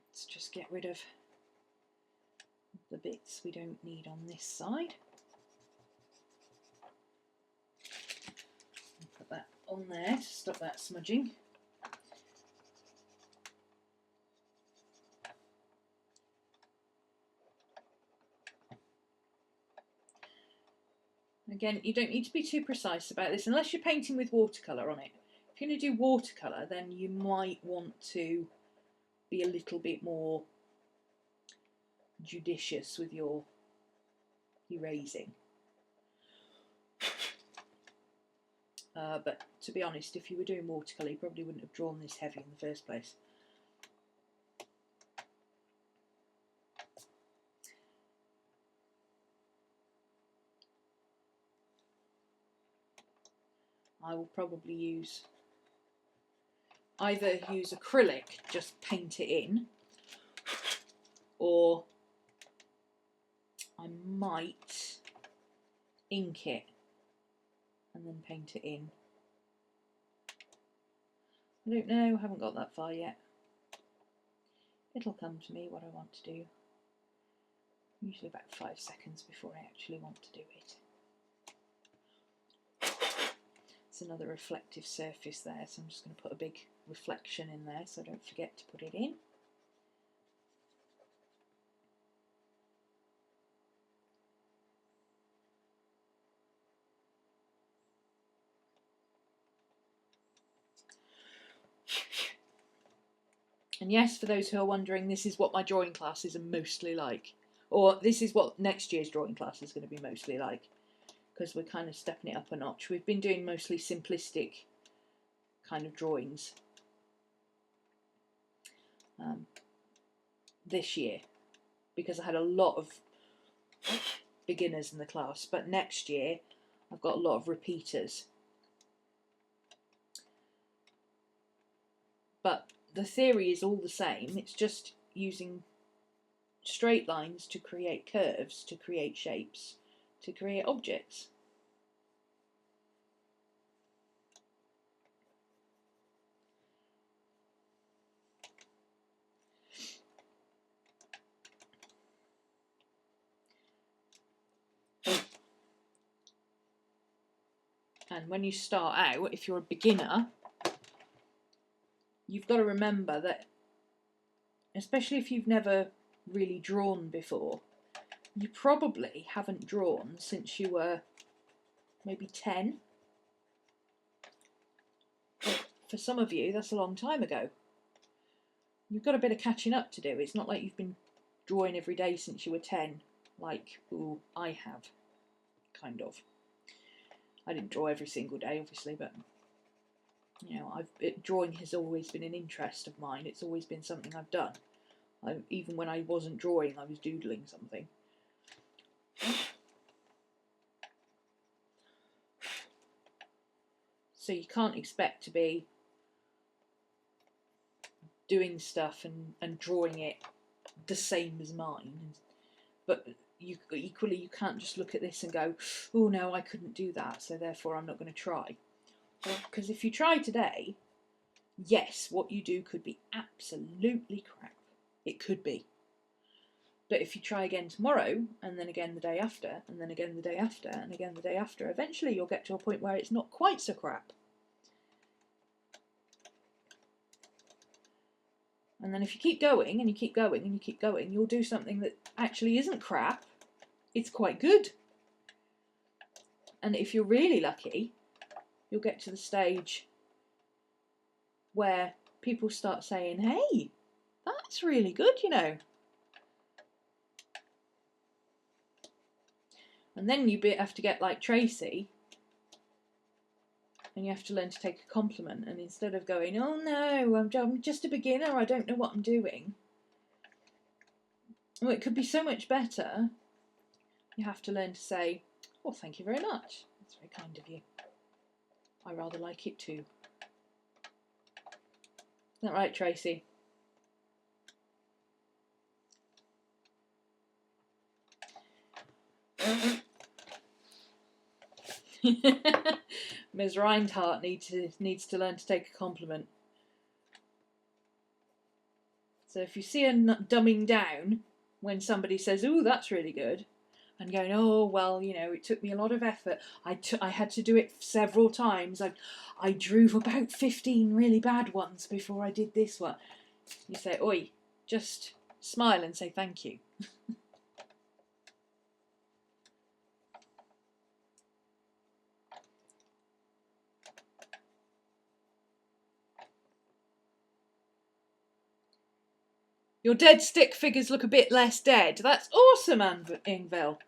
Let's just get rid of the bits we don't need on this side. Put that on there to stop that smudging. Again, you don't need to be too precise about this unless you're painting with watercolour on it. If you're going to do watercolour, then you might want to be a little bit more judicious with your erasing. But to be honest, if you were doing watercolour, you probably wouldn't have drawn this heavy in the first place. I will probably either use acrylic, just paint it in, or I might ink it and then paint it in. I don't know, I haven't got that far yet. It'll come to me what I want to do. Usually about 5 seconds before I actually want to do it. It's another reflective surface there, so I'm just going to put a big reflection in there so I don't forget to put it in. And yes, for those who are wondering, this is what my drawing classes are mostly like. Or this is what next year's drawing class is going to be mostly like. Because we're kind of stepping it up a notch. We've been doing mostly simplistic kind of drawings this year. Because I had a lot of beginners in the class. But next year, I've got a lot of repeaters. But the theory is all the same. It's just using straight lines to create curves, to create shapes, to create objects. And when you start out, if you're a beginner, you've got to remember that, especially if you've never really drawn before, you probably haven't drawn since you were maybe 10. For some of you, that's a long time ago. You've got a bit of catching up to do. It's not like you've been drawing every day since you were 10, like, ooh, I have, kind of. I didn't draw every single day, obviously, but you know, drawing has always been an interest of mine. It's always been something I've done. Even when I wasn't drawing, I was doodling something. So you can't expect to be doing stuff and drawing it the same as mine. But equally, you can't just look at this and go, oh no, I couldn't do that, so therefore I'm not going to try. Because if you try today, yes, what you do could be absolutely crap. It could be. But if you try again tomorrow, and then again the day after, and then again the day after, and again the day after, eventually you'll get to a point where it's not quite so crap. And then if you keep going, and you keep going, and you keep going, you'll do something that actually isn't crap. It's quite good. And if you're really lucky, you'll get to the stage where people start saying, hey, that's really good, you know. And then you have to get like Tracy, and you have to learn to take a compliment. And instead of going, oh no, I'm just a beginner, I don't know what I'm doing. Well, it could be so much better. You have to learn to say, oh, thank you very much. That's very kind of you. I rather like it too. Isn't that right, Tracy? Ms. Reinhardt needs to learn to take a compliment. So if you see her dumbing down when somebody says, "Ooh, that's really good," and going, "Oh, well, you know, it took me a lot of effort. I had to do it several times. I drew about 15 really bad ones before I did this one." You say, "Oi, just smile and say thank you." Your dead stick figures look a bit less dead. That's awesome, Ingvel.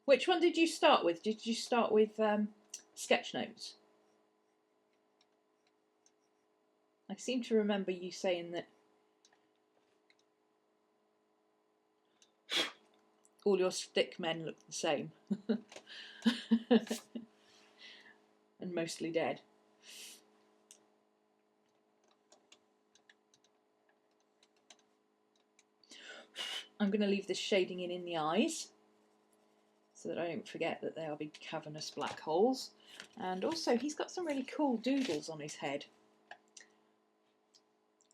Which one did you start with? Did you start with sketch notes? I seem to remember you saying that all your stick men look the same. And mostly dead. I'm going to leave this shading in the eyes so that I don't forget that they are big cavernous black holes. And also, he's got some really cool doodles on his head.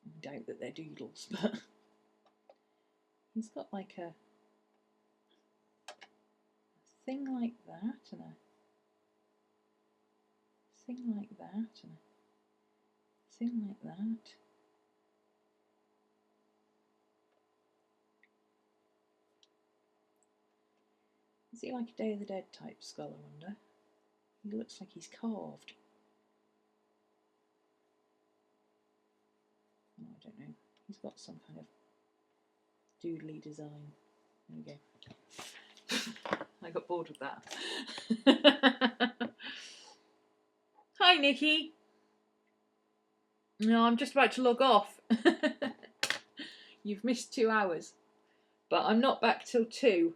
I doubt that they're doodles, but he's got like a thing like that and a thing like that, and a thing like that. Is he like a Day of the Dead type skull, I wonder? He looks like he's carved. Oh, I don't know. He's got some kind of doodly design. There we go. I got bored with that. Hi, Nikki. No, I'm just about to log off. You've missed 2 hours. But I'm not back till 2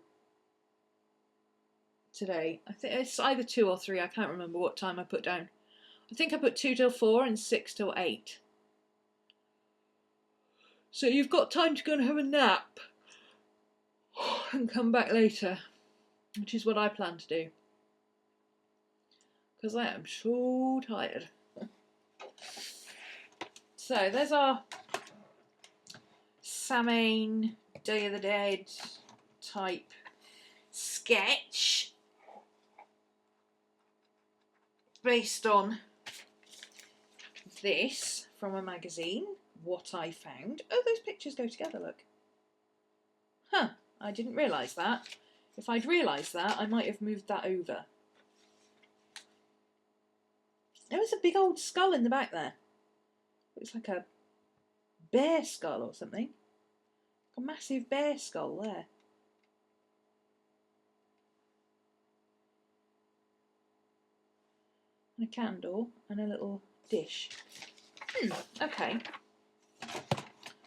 today. I think it's either 2 or 3. I can't remember what time I put down. I think I put 2 till 4 and 6 till 8. So you've got time to go and have a nap and come back later, which is what I plan to do. Because I am so tired. So there's our Samhain, Day of the Dead type sketch based on this from a magazine, What I Found. Oh, those pictures go together, look. Huh, I didn't realise that. If I'd realised that, I might have moved that over. There was a big old skull in the back there. Looks like a bear skull or something. A massive bear skull there. And a candle and a little dish. Okay.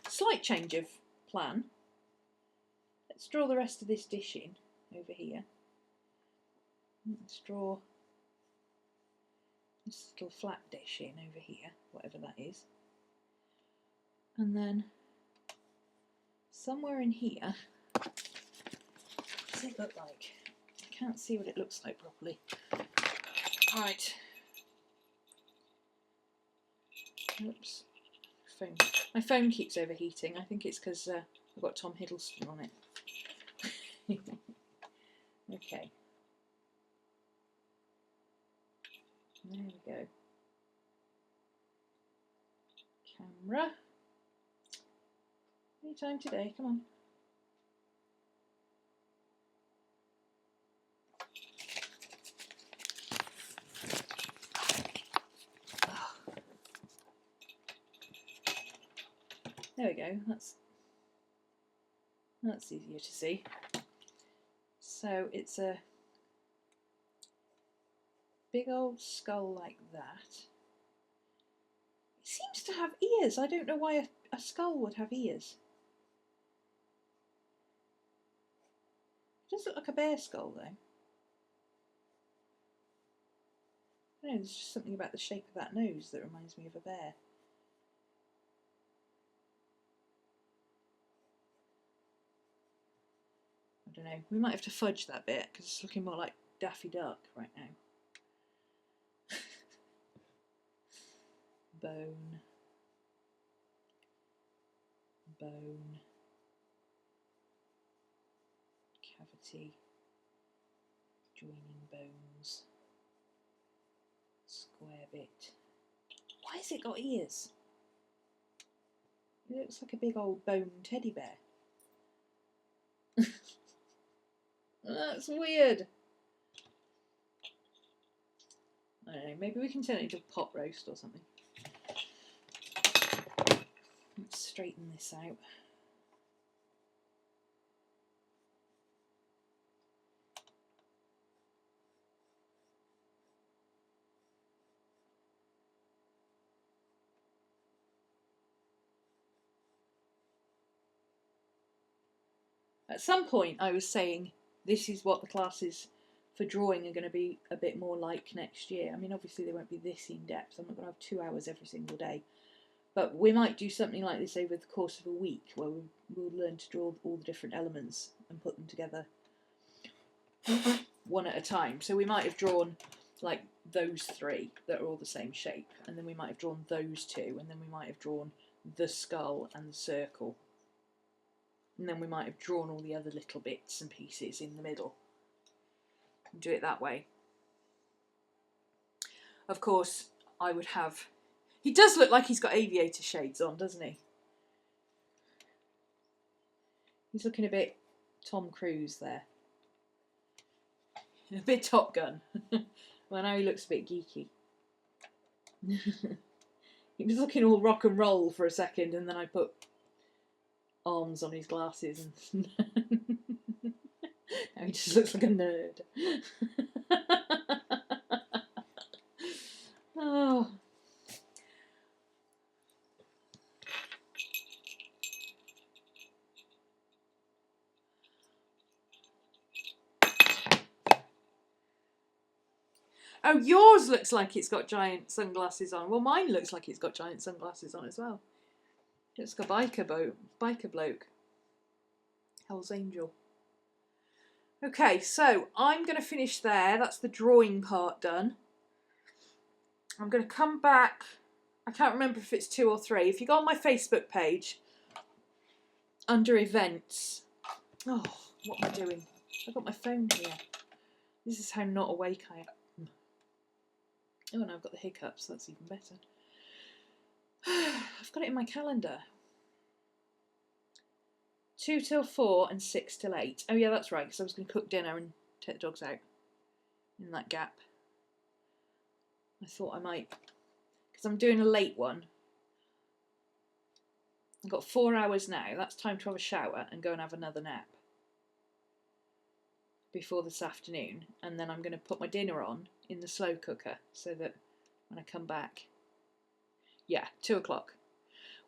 Slight change of plan. Let's draw the rest of this dish in over here. Let's draw this little flat dish in over here, whatever that is. And then somewhere in here, what does it look like? I can't see what it looks like properly. Right. Oops. My phone keeps overheating. I think it's because I've got Tom Hiddleston on it. Okay. There we go. Camera. Any time today, come on. There we go, that's easier to see. So it's a big old skull like that. It seems to have ears. I don't know why a skull would have ears. It does look like a bear skull though. I don't know, there's just something about the shape of that nose that reminds me of a bear. I don't know, we might have to fudge that bit because it's looking more like Daffy Duck right now. Bone. Bone. Cavity. Joining bones. Square bit. Why has it got ears? It looks like a big old bone teddy bear. That's weird. I don't know, maybe we can turn it into a pot roast or something. Let's straighten this out. At some point I was saying this is what the classes for drawing are going to be a bit more like next year. I mean, obviously they won't be this in depth. I'm not going to have 2 hours every single day. But we might do something like this over the course of a week where we'll learn to draw all the different elements and put them together one at a time. So we might have drawn like those 3 that are all the same shape, and then we might have drawn those 2, and then we might have drawn the skull and the circle. And then we might have drawn all the other little bits and pieces in the middle. And do it that way. of course, I would have... He does look like he's got aviator shades on, doesn't he? He's looking a bit Tom Cruise there. A bit Top Gun. Well, now he looks a bit geeky. He was looking all rock and roll for a second, and then I put arms on his glasses, and now he just looks like a nerd. Oh. Oh, yours looks like it's got giant sunglasses on. Well, mine looks like it's got giant sunglasses on as well. It's got biker bloke. Hell's Angel. Okay, so I'm going to finish there. That's the drawing part done. I'm going to come back. I can't remember if it's 2 or 3. If you go on my Facebook page, under events. Oh, what am I doing? I've got my phone here. This is how not awake I am. Oh, and I've got the hiccups. That's even better. I've got it in my calendar. 2 till 4 and 6 till 8. Oh yeah, that's right, because I was going to cook dinner and take the dogs out in that gap. I thought I might, because I'm doing a late one. I've got 4 hours now. That's time to have a shower and go and have another nap before this afternoon. And then I'm going to put my dinner on in the slow cooker so that when I come back, yeah, 2 o'clock,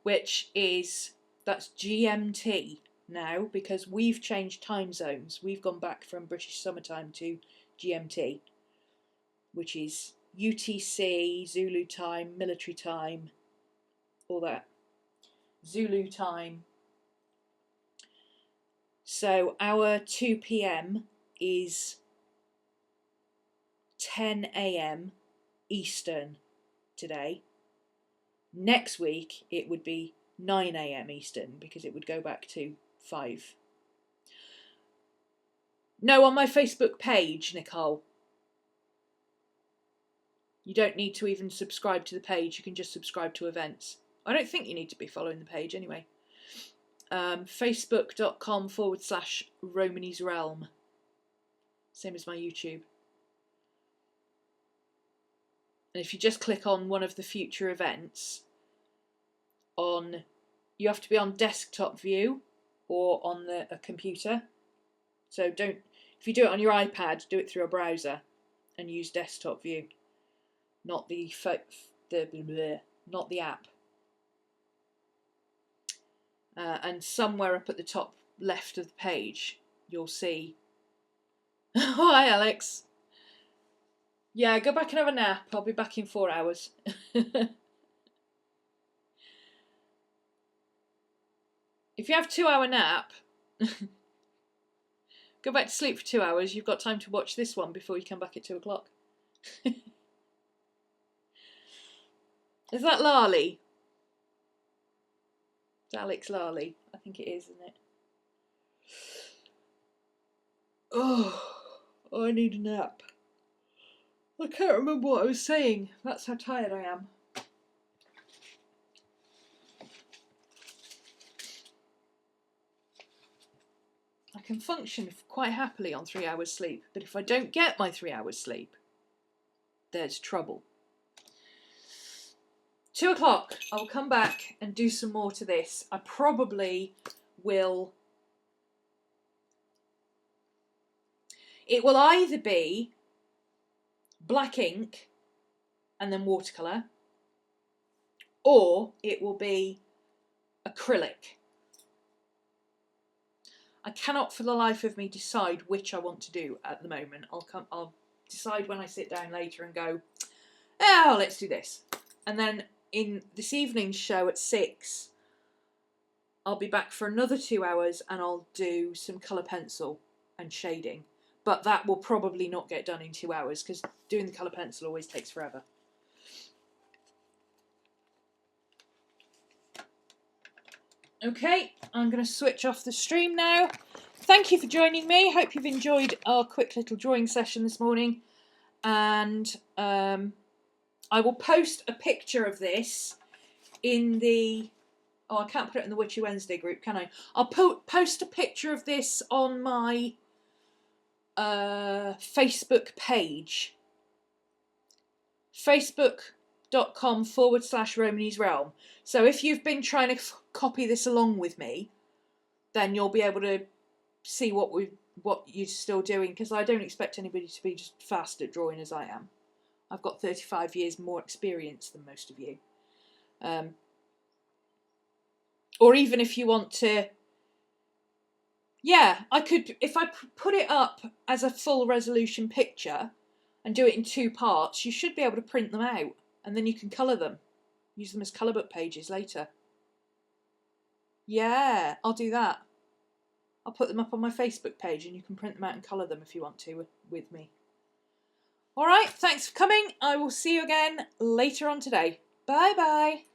which is, that's GMT now, because we've changed time zones. We've gone back from British summertime to GMT, which is UTC, Zulu time, military time, all that. Zulu time. So our 2 p.m. is 10 a.m. Eastern today. Next week it would be 9 a.m. Eastern, because it would go back to 5. No, on my Facebook page, Nicole. You don't need to even subscribe to the page. You can just subscribe to events. I don't think you need to be following the page anyway. Facebook.com/Rhomany's Realm. Same as my YouTube. And if you just click on one of the future events, you have to be on desktop view or on a computer. So if you do it on your iPad, do it through a browser and use desktop view, not the app. And somewhere up at the top left of the page, you'll see. Hi, Alex. Yeah, go back and have a nap. I'll be back in 4 hours. If you have 2-hour nap, go back to sleep for 2 hours. You've got time to watch this one before you come back at 2 o'clock. Is that Lali? It's Alex Lali. I think it is, isn't it? Oh, I need a nap. I can't remember what I was saying. That's how tired I am. I can function quite happily on 3 hours sleep, but if I don't get my 3 hours sleep, there's trouble. 2 o'clock, I'll come back and do some more to this. I probably will. It will either be black ink and then watercolour, or it will be acrylic. I cannot for the life of me decide which I want to do at the moment. I'll decide when I sit down later and go, oh, let's do this. And then in this evening's show at 6, I'll be back for another 2 hours and I'll do some colour pencil and shading. But that will probably not get done in 2 hours, because doing the colour pencil always takes forever. Okay, I'm going to switch off the stream now. Thank you for joining me. Hope you've enjoyed our quick little drawing session this morning. And I will post a picture of this in the... Oh, I can't put it in the Witchy Wednesday group, can I? I'll post a picture of this on my Facebook page. Facebook.com/Romany's Realm. So if you've been trying to copy this along with me, then you'll be able to see what you're still doing, because I don't expect anybody to be just fast at drawing as I am. I've got 35 years more experience than most of you. Or even if you want to, yeah, I could, if I put it up as a full resolution picture and do it in 2 parts, you should be able to print them out, and then you can colour them. Use them as colour book pages later. Yeah, I'll do that. I'll put them up on my Facebook page and you can print them out and colour them if you want to with me. Alright, thanks for coming. I will see you again later on today. Bye bye.